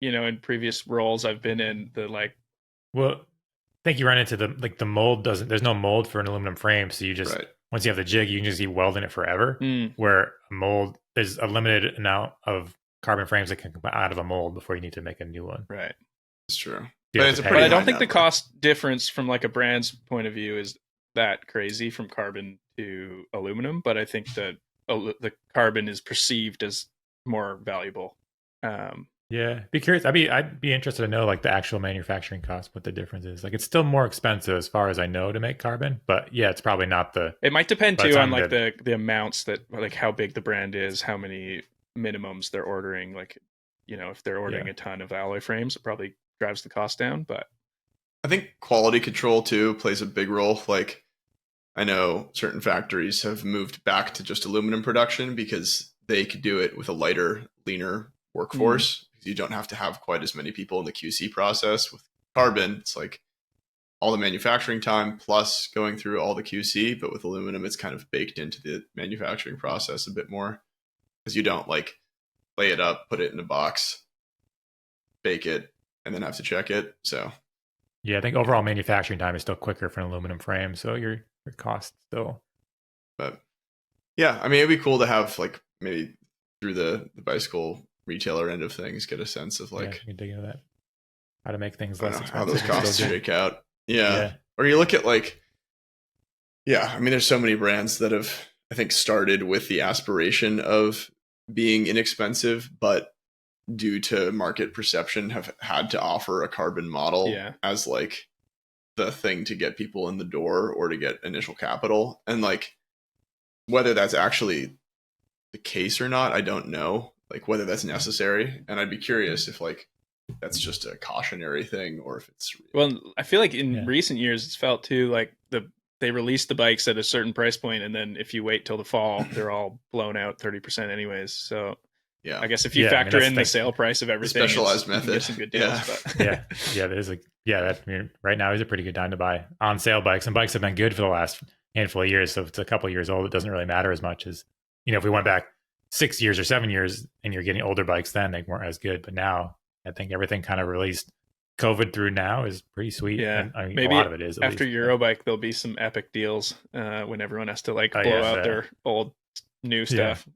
in previous roles I've been in, the like. Well, I think you run into the mold doesn't. There's no mold for an aluminum frame, so you just once you have the jig, you can just keep welding it forever. Where a mold, there's a limited amount of carbon frames that can come out of a mold before you need to make a new one. Right. It's true. But I don't think the cost difference from like a brand's point of view is that crazy from carbon to aluminum. But I think that the carbon is perceived as more valuable. Be curious. I'd be interested to know like the actual manufacturing cost, what the difference is. Like it's still more expensive as far as I know to make carbon, but it's probably not the. It might depend too on like the amounts that like how big the brand is, how many minimums they're ordering. Like, if they're ordering a ton of alloy frames, it probably drives the cost down. But I think quality control too plays a big role. Like I know certain factories have moved back to just aluminum production because they could do it with a lighter, leaner workforce. You don't have to have quite as many people in the QC process. With carbon, it's like all the manufacturing time plus going through all the QC, but with aluminum, it's kind of baked into the manufacturing process a bit more because you don't like lay it up, put it in a box, bake it, and then have to check it. So I think overall manufacturing time is still quicker for an aluminum frame. So your cost still. But I mean, it'd be cool to have like maybe through the bicycle retailer end of things, get a sense of like you can dig into that, how to make things less expensive, how those costs shake out. Or you look at like I mean, there's so many brands that have, I think, started with the aspiration of being inexpensive, but due to market perception have had to offer a carbon model as like the thing to get people in the door or to get initial capital. And like whether that's actually the case or not, I don't know. Like whether that's necessary, and I'd be curious if like that's just a cautionary thing or if it's well. I feel like in recent years it's felt too like they released the bikes at a certain price point, and then if you wait till the fall, they're all blown out 30% anyways. So I guess if you factor in the sale price of everything, specialized method, you get some good deals. But. There's right now is a pretty good time to buy on sale bikes, and bikes have been good for the last handful of years. So if it's a couple of years old, it doesn't really matter as much as if we went back 6 years or 7 years and you're getting older bikes, then they weren't as good. But now I think everything kind of released COVID through now is pretty sweet. Yeah, and, maybe a lot of it is. After Eurobike, there'll be some epic deals when everyone has to like blow out their old new stuff.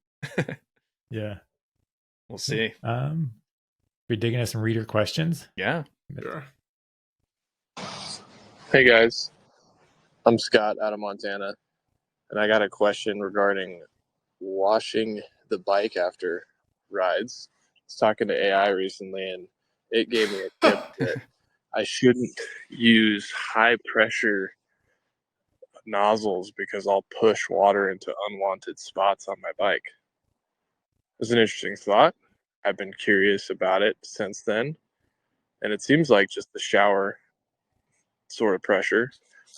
We'll see. We're digging into some reader questions. Yeah. Sure. Hey guys, I'm Scott out of Montana, and I got a question regarding washing the bike after rides. I was talking to AI recently, and it gave me a tip that I shouldn't use high pressure nozzles because I'll push water into unwanted spots on my bike. It was an interesting thought. I've been curious about it since then, and it seems like just the shower sort of pressure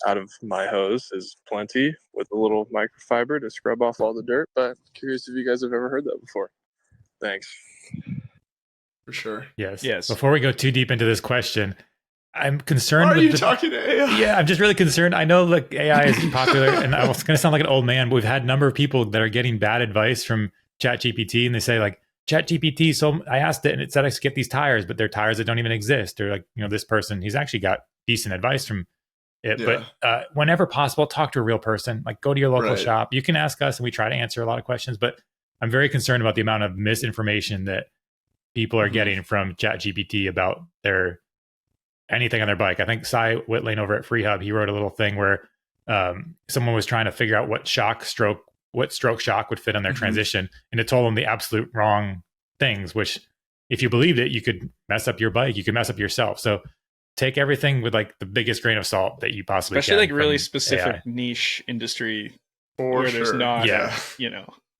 out of my hose is plenty with a little microfiber to scrub off all the dirt. But curious if you guys have ever heard that before. Thanks. For sure. Yes. Before we go too deep into this question, I'm concerned. Are you talking to AI? Yeah, I'm just really concerned. I know like AI is popular, and I was going to sound like an old man, but we've had a number of people that are getting bad advice from ChatGPT, and they say like, ChatGPT, so I asked it, and it said I should get these tires, but they're tires that don't even exist. Or like, this person, he's actually got decent advice from it. Yeah. But whenever possible, talk to a real person. Like, go to your local shop. You can ask us, and we try to answer a lot of questions. But I'm very concerned about the amount of misinformation that people are getting from ChatGPT about anything on their bike. I think Cy Whitling over at FreeHub, he wrote a little thing where someone was trying to figure out what stroke shock would fit on their transition, and it told them the absolute wrong things, which if you believed it, you could mess up your bike, you could mess up yourself. So take everything with like the biggest grain of salt that you possibly especially can. Like really specific AI. Niche industry where there's not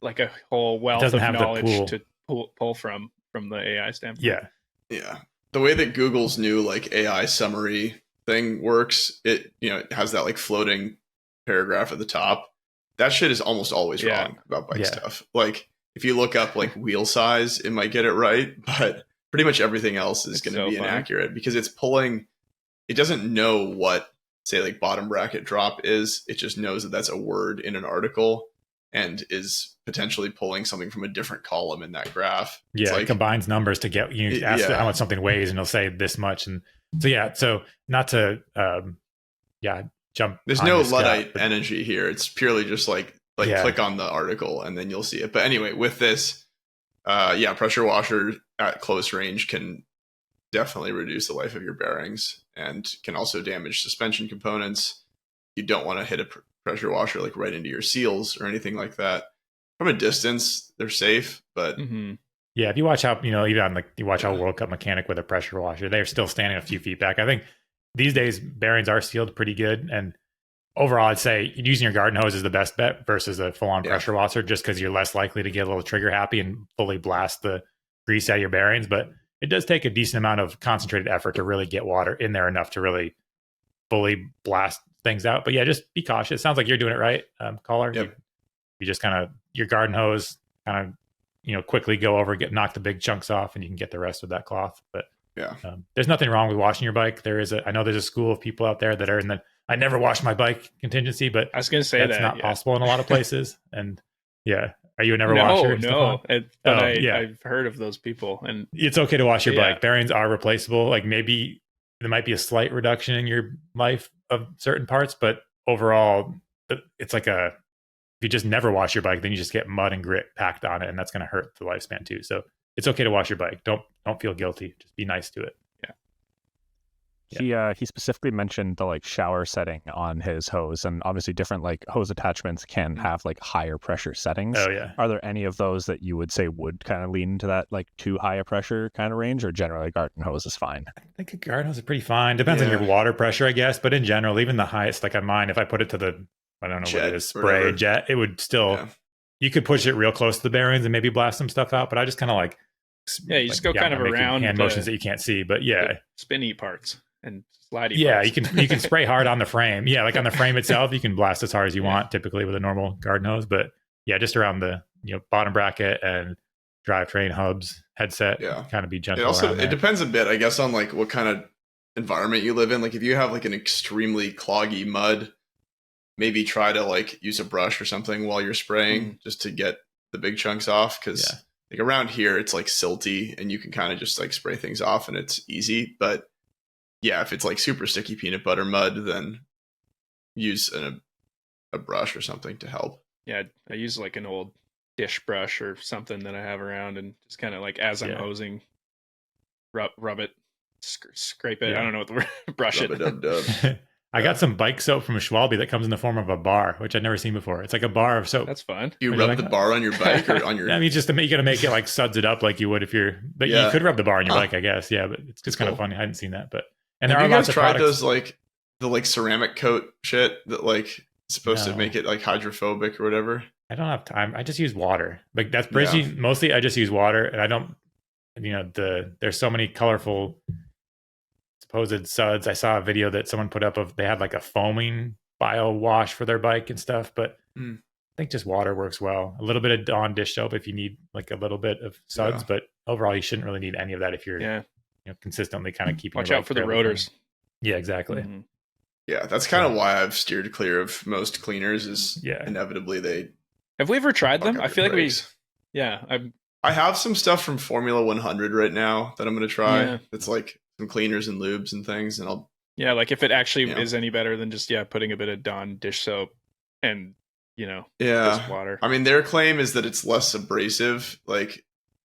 like a whole wealth of knowledge to pull from the AI standpoint. Yeah. The way that Google's new like AI summary thing works, it has that like floating paragraph at the top. That shit is almost always wrong about bike stuff. Like if you look up like wheel size, it might get it right, but pretty much everything else is going to be inaccurate because it doesn't know what, say, like bottom bracket drop is. It just knows that that's a word in an article and is potentially pulling something from a different column in that graph. Yeah, it combines numbers to get you ask how much something weighs, and it'll say this much. And so not to jump. There's no Luddite energy here. It's purely just like click on the article and then you'll see it. But anyway, with this, pressure washer at close range can definitely reduce the life of your bearings and can also damage suspension components. You don't want to hit a pressure washer like right into your seals or anything like that. From a distance, they're safe, but yeah, if you watch how you watch how World Cup mechanic with a pressure washer, they're still standing a few feet back. I think these days bearings are sealed pretty good, and overall, I'd say using your garden hose is the best bet versus a full-on pressure washer, just because you're less likely to get a little trigger happy and fully blast the grease out of your bearings. But it does take a decent amount of concentrated effort to really get water in there enough to really fully blast things out. But yeah, just be cautious. It sounds like you're doing it right, caller. Yep. You just kind of your garden hose kind of quickly go over, knock the big chunks off, and you can get the rest with that cloth. But there's nothing wrong with washing your bike. I know there's a school of people out there that are in the I never wash my bike contingency, but I was going to say that's not possible in a lot of places. And are you a never washer? No, I've heard of those people, and it's okay to wash your bike. Bearings are replaceable. Like maybe there might be a slight reduction in your life of certain parts, but overall, it's like if you just never wash your bike, then you just get mud and grit packed on it, and that's going to hurt the lifespan too. So it's okay to wash your bike. Don't feel guilty. Just be nice to it. He specifically mentioned the like shower setting on his hose, and obviously different like hose attachments can have like higher pressure settings. Oh yeah. Are there any of those that you would say would kind of lean into that like too high a pressure kind of range, or generally garden hose is fine? I think a garden hose is pretty fine. Depends on your water pressure, I guess. But in general, even the highest, like on mine, if I put it to the I don't know what it is, spray jet, it would still you could push it real close to the bearings and maybe blast some stuff out. But I just kind of like you just go kind of around hand motions that you can't see. But spinny parts. And slidey parts. You can spray hard on the frame. Yeah, like on the frame itself, you can blast as hard as you want, typically with a normal garden hose. But just around the bottom bracket and drivetrain hubs, headset, kind of be gentle. It depends a bit, I guess, on like what kind of environment you live in. Like if you have like an extremely cloggy mud, maybe try to like use a brush or something while you're spraying just to get the big chunks off. Because like around here, it's like silty, and you can kind of just like spray things off, and it's easy, but if it's like super sticky peanut butter mud, then use a brush or something to help. Yeah, I use like an old dish brush or something that I have around, and just kind of like as I'm hosing, rub it, scrape it. I don't know what the word, brush rub it. I got some bike soap from Schwalbe that comes in the form of a bar, which I'd never seen before. It's like a bar of soap. That's fun. You rub the bar on your bike or on your... I mean, you got to make it like suds it up like you would if you're... But you could rub the bar on your bike, I guess. Yeah, but it's just kind of funny. I hadn't seen that, but... And have you guys tried those like the like ceramic coat shit that like is supposed to make it like hydrophobic or whatever? I don't have time. I just use water. Like that's mostly I just use water, and I don't. There's so many colorful supposed suds. I saw a video that someone put up of they had like a foaming bio wash for their bike and stuff, but I think just water works well. A little bit of Dawn dish soap if you need like a little bit of suds, but overall you shouldn't really need any of that if you're consistently kind of keeping. Watch out for the rotors. Yeah, exactly. Yeah, that's kind of why I've steered clear of most cleaners. Is inevitably they. Have we ever tried them? I feel like I have some stuff from Formula 100 right now that I'm going to try. Yeah. It's like some cleaners and lubes and things, and I'll. Yeah, like if it actually is any better than just putting a bit of Dawn dish soap and just water. I mean, their claim is that it's less abrasive. Like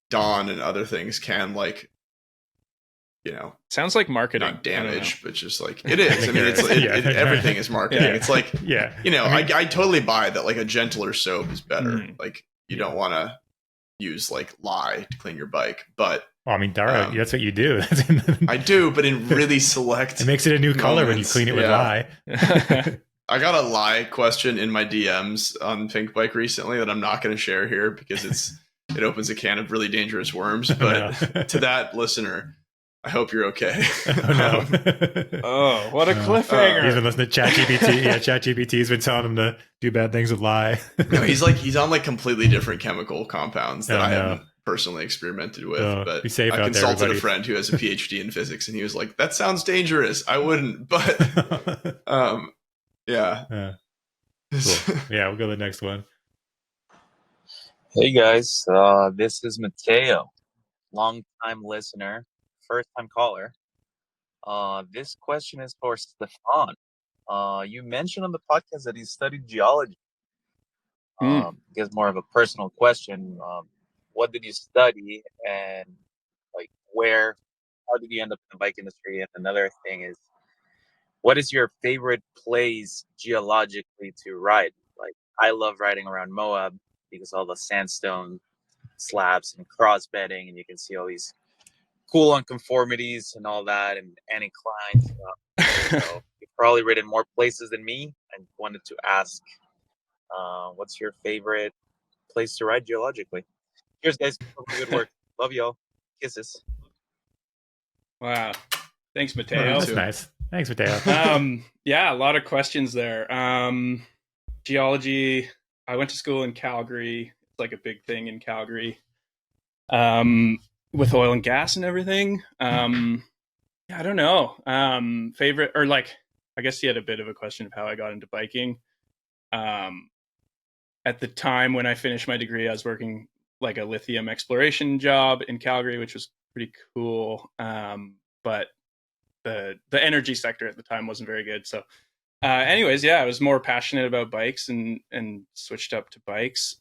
Dawn and other things can sounds like marketing, not damage, but just like it is. I mean, everything is marketing. It's like I totally buy that. Like a gentler soap is better. Like you don't want to use like lye to clean your bike, but well, I mean, Dario, that's what you do. I do, but in really select. It makes it a new color when you clean it with lye. I got a lye question in my DMs on Pinkbike recently that I'm not going to share here because it opens a can of really dangerous worms. But to that listener, I hope you're okay. Oh, no. What a cliffhanger. He's been listening to ChatGPT. Yeah, ChatGPT's been telling him to do bad things with lye. No, he's on like completely different chemical compounds that I haven't personally experimented with. But be safe I out consulted there, a friend who has a PhD in physics, and he was like, that sounds dangerous. I wouldn't, but yeah. Cool. Yeah, we'll go to the next one. Hey guys, this is Mateo, long-time listener, first-time caller. This question is for Stephane. You mentioned on the podcast that he studied geology. I guess more of a personal question. What did you study, and how did you end up in the bike industry? And another thing is, what is your favorite place geologically to ride? Like, I love riding around Moab because all the sandstone slabs and cross bedding, and you can see all these cool unconformities and all that, and incline stuff. So you've probably ridden more places than me. I wanted to ask, what's your favorite place to ride geologically? Cheers, guys. Good work. Love y'all. Kisses. Wow. Thanks, Mateo. That's nice. Thanks, Mateo. Yeah, a lot of questions there. Geology. I went to school in Calgary. It's like a big thing in Calgary. With oil and gas and everything. I don't know. Favorite, or like, I guess you had a bit of a question of how I got into biking. At the time when I finished my degree, I was working like a lithium exploration job in Calgary, which was pretty cool. But the energy sector at the time wasn't very good. So anyways, I was more passionate about bikes and switched up to bikes.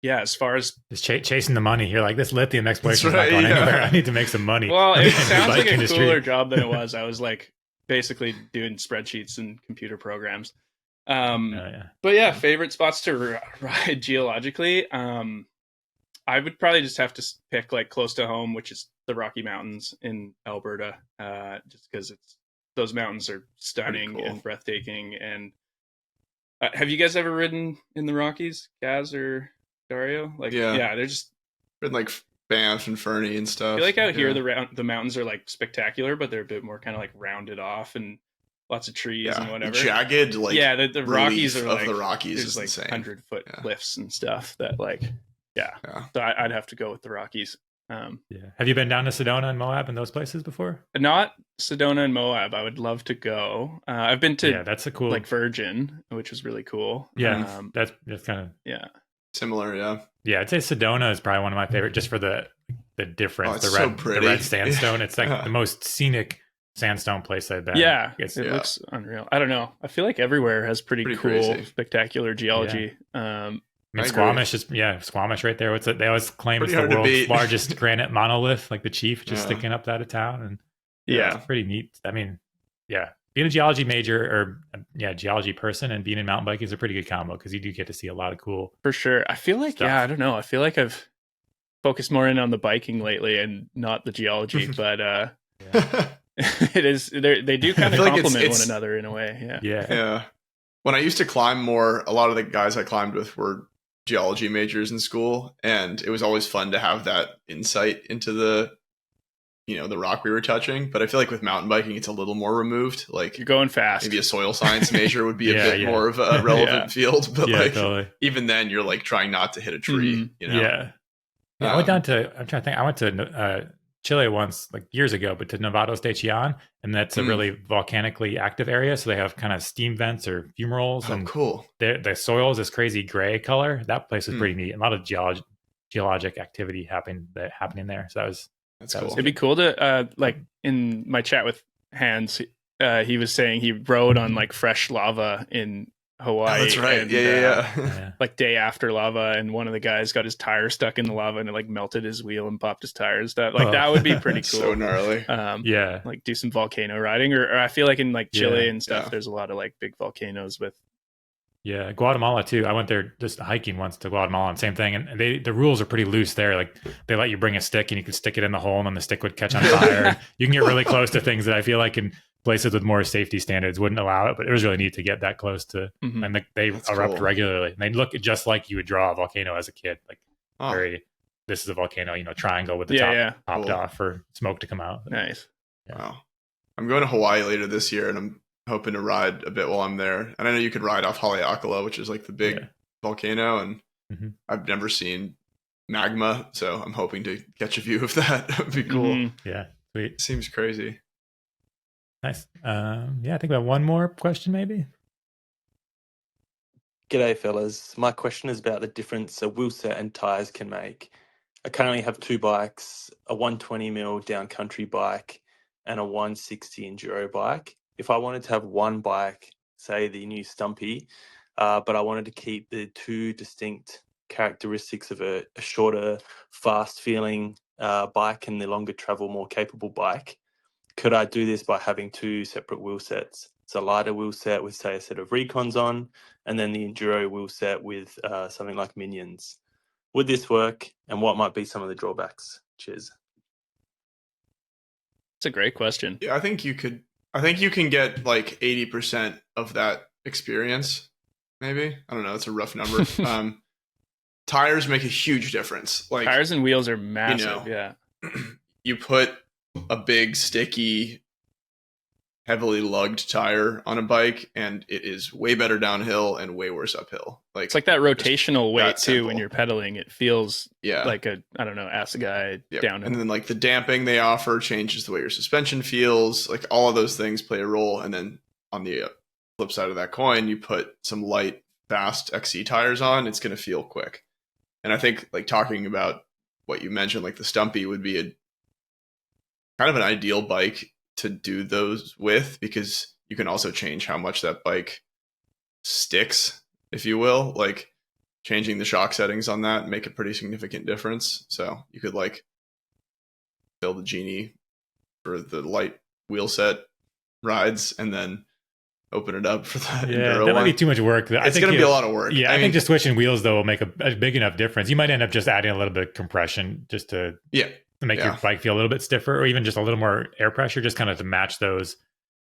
As far as just chasing the money, you're like, this lithium exploration is not going anywhere. I need to make some money. Well, it sounds like a cooler job than it was. I was like basically doing spreadsheets and computer programs. But yeah, favorite spots to ride geologically. I would probably just have to pick like close to home, which is the Rocky Mountains in Alberta, just because those mountains are stunning and breathtaking. And have you guys ever ridden in the Rockies, Gaz or Dario? Like, they're just been like Banff and Fernie and stuff. I feel like out here the mountains are like spectacular, but they're a bit more kind of like rounded off and lots of trees and whatever. Jagged, like the Rockies are like the Rockies is like insane. 100-foot cliffs and stuff that like So I'd have to go with the Rockies. Have you been down to Sedona and Moab and those places before? Not Sedona and Moab. I would love to go. I've been to that's a cool like Virgin, which was really cool. That's kind of similar. I'd say Sedona is probably one of my favorite just for the difference. The red sandstone. It's like the most scenic sandstone place I've been. It looks unreal. I don't know. I feel like everywhere has pretty cool, crazy, spectacular geology. I mean, Squamish is Squamish right there. They always claim it's the world's largest granite monolith, like the Chief just sticking up out of town, and it's pretty neat. I mean, being a geology major or geology person and being in mountain biking is a pretty good combo because you do get to see a lot of cool. For sure, I feel like stuff. I don't know. I feel like I've focused more in on the biking lately and not the geology, but it is they do kind of complement one another in a way. Yeah. When I used to climb more, a lot of the guys I climbed with were geology majors in school, and it was always fun to have that insight into the the rock we were touching. But I feel like with mountain biking, it's a little more removed. Like you're going fast. Maybe a soil science major would be a bit more of a relevant field. But totally. Even then, you're like trying not to hit a tree. Yeah. I went down to. I'm trying to think. I went to Chile once, like years ago, but to Nevados de Chillán, and that's a really volcanically active area. So they have kind of steam vents or fumaroles. And cool. The soil is this crazy gray color. That place is pretty neat. A lot of geologic activity happening there. So that's cool. It'd be cool to like in my chat with Hans, he was saying he rode on like fresh lava in Hawaii. Oh, that's right. And, yeah. Like day after lava, and one of the guys got his tire stuck in the lava, and it like melted his wheel and popped his tires. That would be pretty cool. So gnarly. Like do some volcano riding, or I feel like in like Chile and stuff, there's a lot of like big volcanoes with. Yeah, Guatemala too. I went there just hiking once to Guatemala, and same thing. And the rules are pretty loose there. Like they let you bring a stick, and you can stick it in the hole, and then the stick would catch on fire. You can get really close to things that I feel like in places with more safety standards wouldn't allow it. But it was really neat to get that close to. And they erupt regularly. And they look just like you would draw a volcano as a kid. Like this is a volcano. Triangle with the top popped off for smoke to come out. Nice. Yeah. Wow. I'm going to Hawaii later this year, and I'm hoping to ride a bit while I'm there. And I know you could ride off Haleakala, which is like the big volcano, and I've never seen magma, so I'm hoping to catch a view of that. That would be cool. Yeah, sweet. Seems crazy. Nice. I think we have one more question maybe. G'day fellas. My question is about the difference a wheel set and tires can make. I currently have two bikes, a 120mm down country bike and a 160 enduro bike. If I wanted to have one bike, say the new Stumpy, but I wanted to keep the two distinct characteristics of a shorter, fast-feeling bike and the longer travel, more capable bike, could I do this by having two separate wheel sets? So a lighter wheel set with, say, a set of Recons on, and then the enduro wheel set with something like Minions. Would this work, and what might be some of the drawbacks? Cheers. It's a great question. Yeah, I think you can get like 80% of that experience, maybe. I don't know. It's a rough number. Tires make a huge difference. Like tires and wheels are massive. You put a big, sticky, heavily lugged tire on a bike, and it is way better downhill and way worse uphill. Like it's like that rotational weight too when you're pedaling. It feels like a Assegai downhill. And then like the damping they offer changes the way your suspension feels. Like all of those things play a role. And then on the flip side of that coin, you put some light, fast XC tires on, it's going to feel quick. And I think like talking about what you mentioned, like the Stumpy would be a kind of an ideal bike to do those with, because you can also change how much that bike sticks, if you will. Like changing the shock settings on that make a pretty significant difference. So you could like build a Genie for the light wheel set rides and then open it up for that. Yeah, that might be too much work. It's going to be a lot of work. Yeah, I think just switching wheels though will make a big enough difference. You might end up just adding a little bit of compression just to make your bike feel a little bit stiffer, or even just a little more air pressure, just kind of to match those,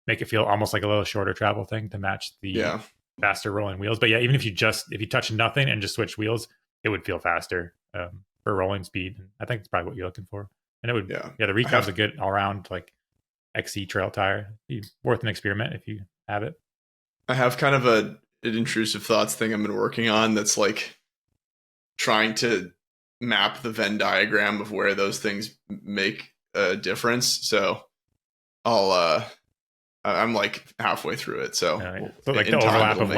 make it feel almost like a little shorter travel thing to match the faster rolling wheels. But yeah, even if you touch nothing and just switch wheels, it would feel faster for rolling speed. I think it's probably what you're looking for. And it would, the Recon's a good all around like XC trail tire. It'd be worth an experiment if you have it. I have kind of an intrusive thoughts thing I've been working on that's like trying to map the Venn diagram of where those things make a difference. So I'm like halfway through it. So but like the overlap of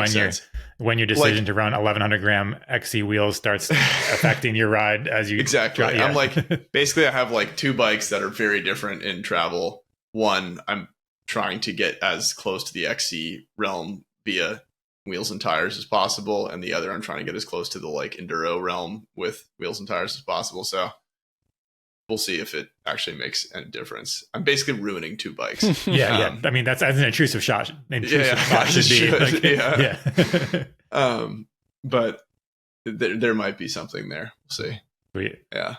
when your decision to run 1100 gram XC wheels starts affecting your ride as you exactly. I'm like basically I have like two bikes that are very different in travel. One, I'm trying to get as close to the XC realm via wheels and tires as possible, and the other I'm trying to get as close to the like enduro realm with wheels and tires as possible. So we'll see if it actually makes a difference. I'm basically ruining two bikes. I mean, that's as an intrusive shot. Thought should be. But there might be something there. We'll see. Sweet. Yeah.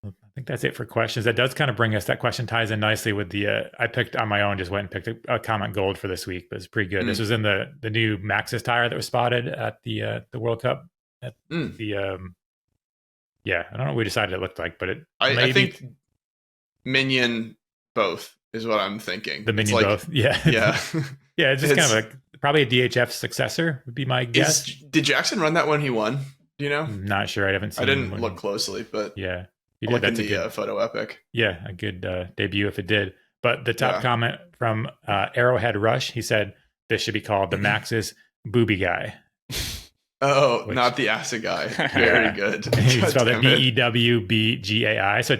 I think that's it for questions. That does kind of bring us, that question ties in nicely with the, I picked on my own, just went and picked a comment gold for this week, but it's pretty good. This was in the new Maxxis tire that was spotted at the World Cup. At I don't know what we decided it looked like, but I think Minion both is what I'm thinking. The Minion both. Yeah. Yeah. Yeah. It's just kind of like probably a DHF successor would be my guess. Did Jackson run that when he won? Do you know? I'm not sure. I haven't seen. I didn't look closely, but yeah, he did. That's a good photo epic. Yeah, a good debut if it did. But the top comment from Arrowhead Rush, he said this should be called the Max's Booby Guy. Oh, not the acid guy. Very good. He spelled it BEWBGAI. So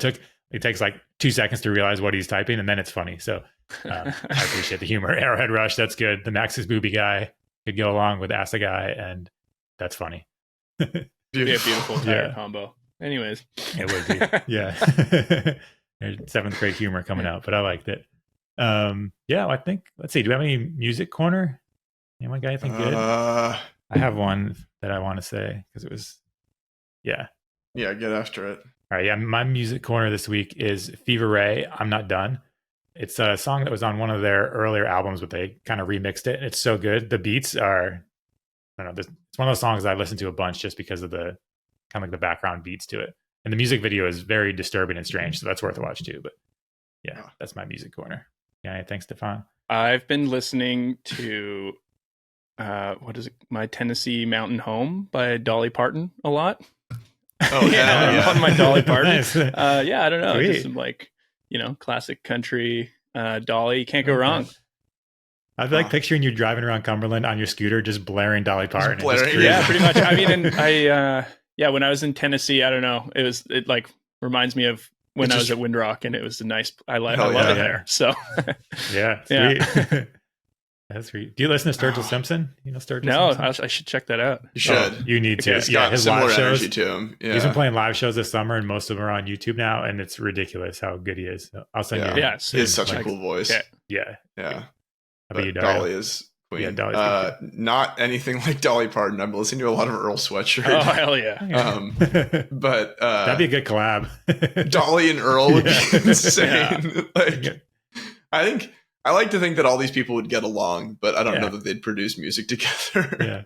it takes like 2 seconds to realize what he's typing, and then it's funny. So I appreciate the humor. Arrowhead Rush, that's good. The Max's Booby Guy could go along with acid guy, and that's funny. Beautiful entire combo. Anyways, it would be. Yeah. There's 7th grade humor coming out, but I liked it. Yeah, I think, let's see, do we have any music corner? Anyone got anything good? I have one that I want to say because it was, yeah, get after it. All right, yeah, my music corner this week is Fever Ray, I'm Not Done. It's a song that was on one of their earlier albums, but they kind of remixed it. It's so good. The beats are, I don't know, it's one of those songs I listen to a bunch just because of the kind of like the background beats to it. And the music video is very disturbing and strange, so that's worth a watch too. But yeah, that's my music corner. Yeah, thanks, Stephane. I've been listening to what is it? My Tennessee Mountain Home by Dolly Parton a lot. Oh yeah, on my Dolly Parton. Nice. Yeah, I don't know, Sweet. just some like classic country Dolly. You can't go wrong. I feel like picturing you driving around Cumberland on your scooter, just blaring Dolly Parton. Yeah, pretty much. I mean, and when I was in Tennessee, I don't know, it like reminds me of when I was at Windrock, and it was a nice. I love it there. So yeah, sweet. That's sweet. Do you listen to Sturgill Simpson? You know Sturgill Simpson? I should check that out. You should. You need to. He's got his similar energy to him. Yeah. He's been playing live shows this summer, and most of them are on YouTube now, and it's ridiculous how good he is. So I'll send you. Yeah, he has such a cool voice. Yeah. How about you, Dario? Dolly is queen. Yeah, Dolly's not anything like Dolly Parton. I'm listening to a lot of Earl Sweatshirt. Oh hell yeah! But that'd be a good collab. Dolly and Earl would be insane. I like to think that all these people would get along, but I don't know that they'd produce music together.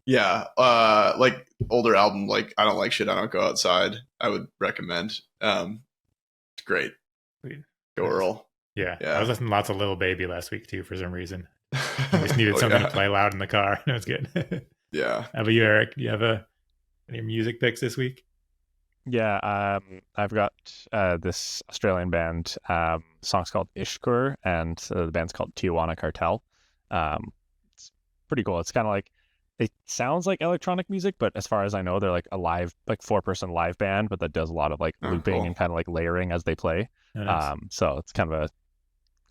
Like older album, like I Don't Like Shit, I Don't Go Outside, I would recommend. It's great. Go Earl. Yeah. I was listening to lots of Lil Baby last week too for some reason. I just needed something to play loud in the car. It was good. Yeah. How about you, Eric? Do you have any music picks this week? Yeah, I've got this Australian band. Song's called Ishkur, and the band's called Tijuana Cartel. It's pretty cool. It's kind of like, it sounds like electronic music, but as far as I know, they're like a live, like 4-person live band, but that does a lot of like looping and kind of like layering as they play. Nice. So it's kind of a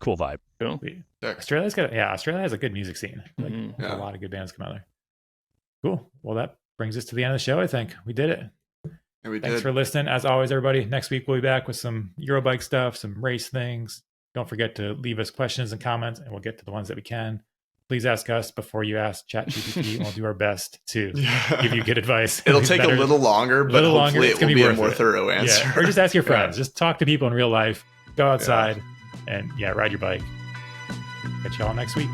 cool vibe. Cool. Australia has a good music scene. Like a lot of good bands come out there. Cool. Well, that brings us to the end of the show. I think we did it. Thanks for listening. As always, everybody, next week we'll be back with some Eurobike stuff, some race things. Don't forget to leave us questions and comments, and we'll get to the ones that we can. Please ask us before you ask ChatGPT. We'll do our best to give you good advice. It'll take a little longer, but hopefully it will be a more thorough answer. Yeah. Or just ask your friends. Just talk to people in real life. Go outside and ride your bike. Catch y'all next week.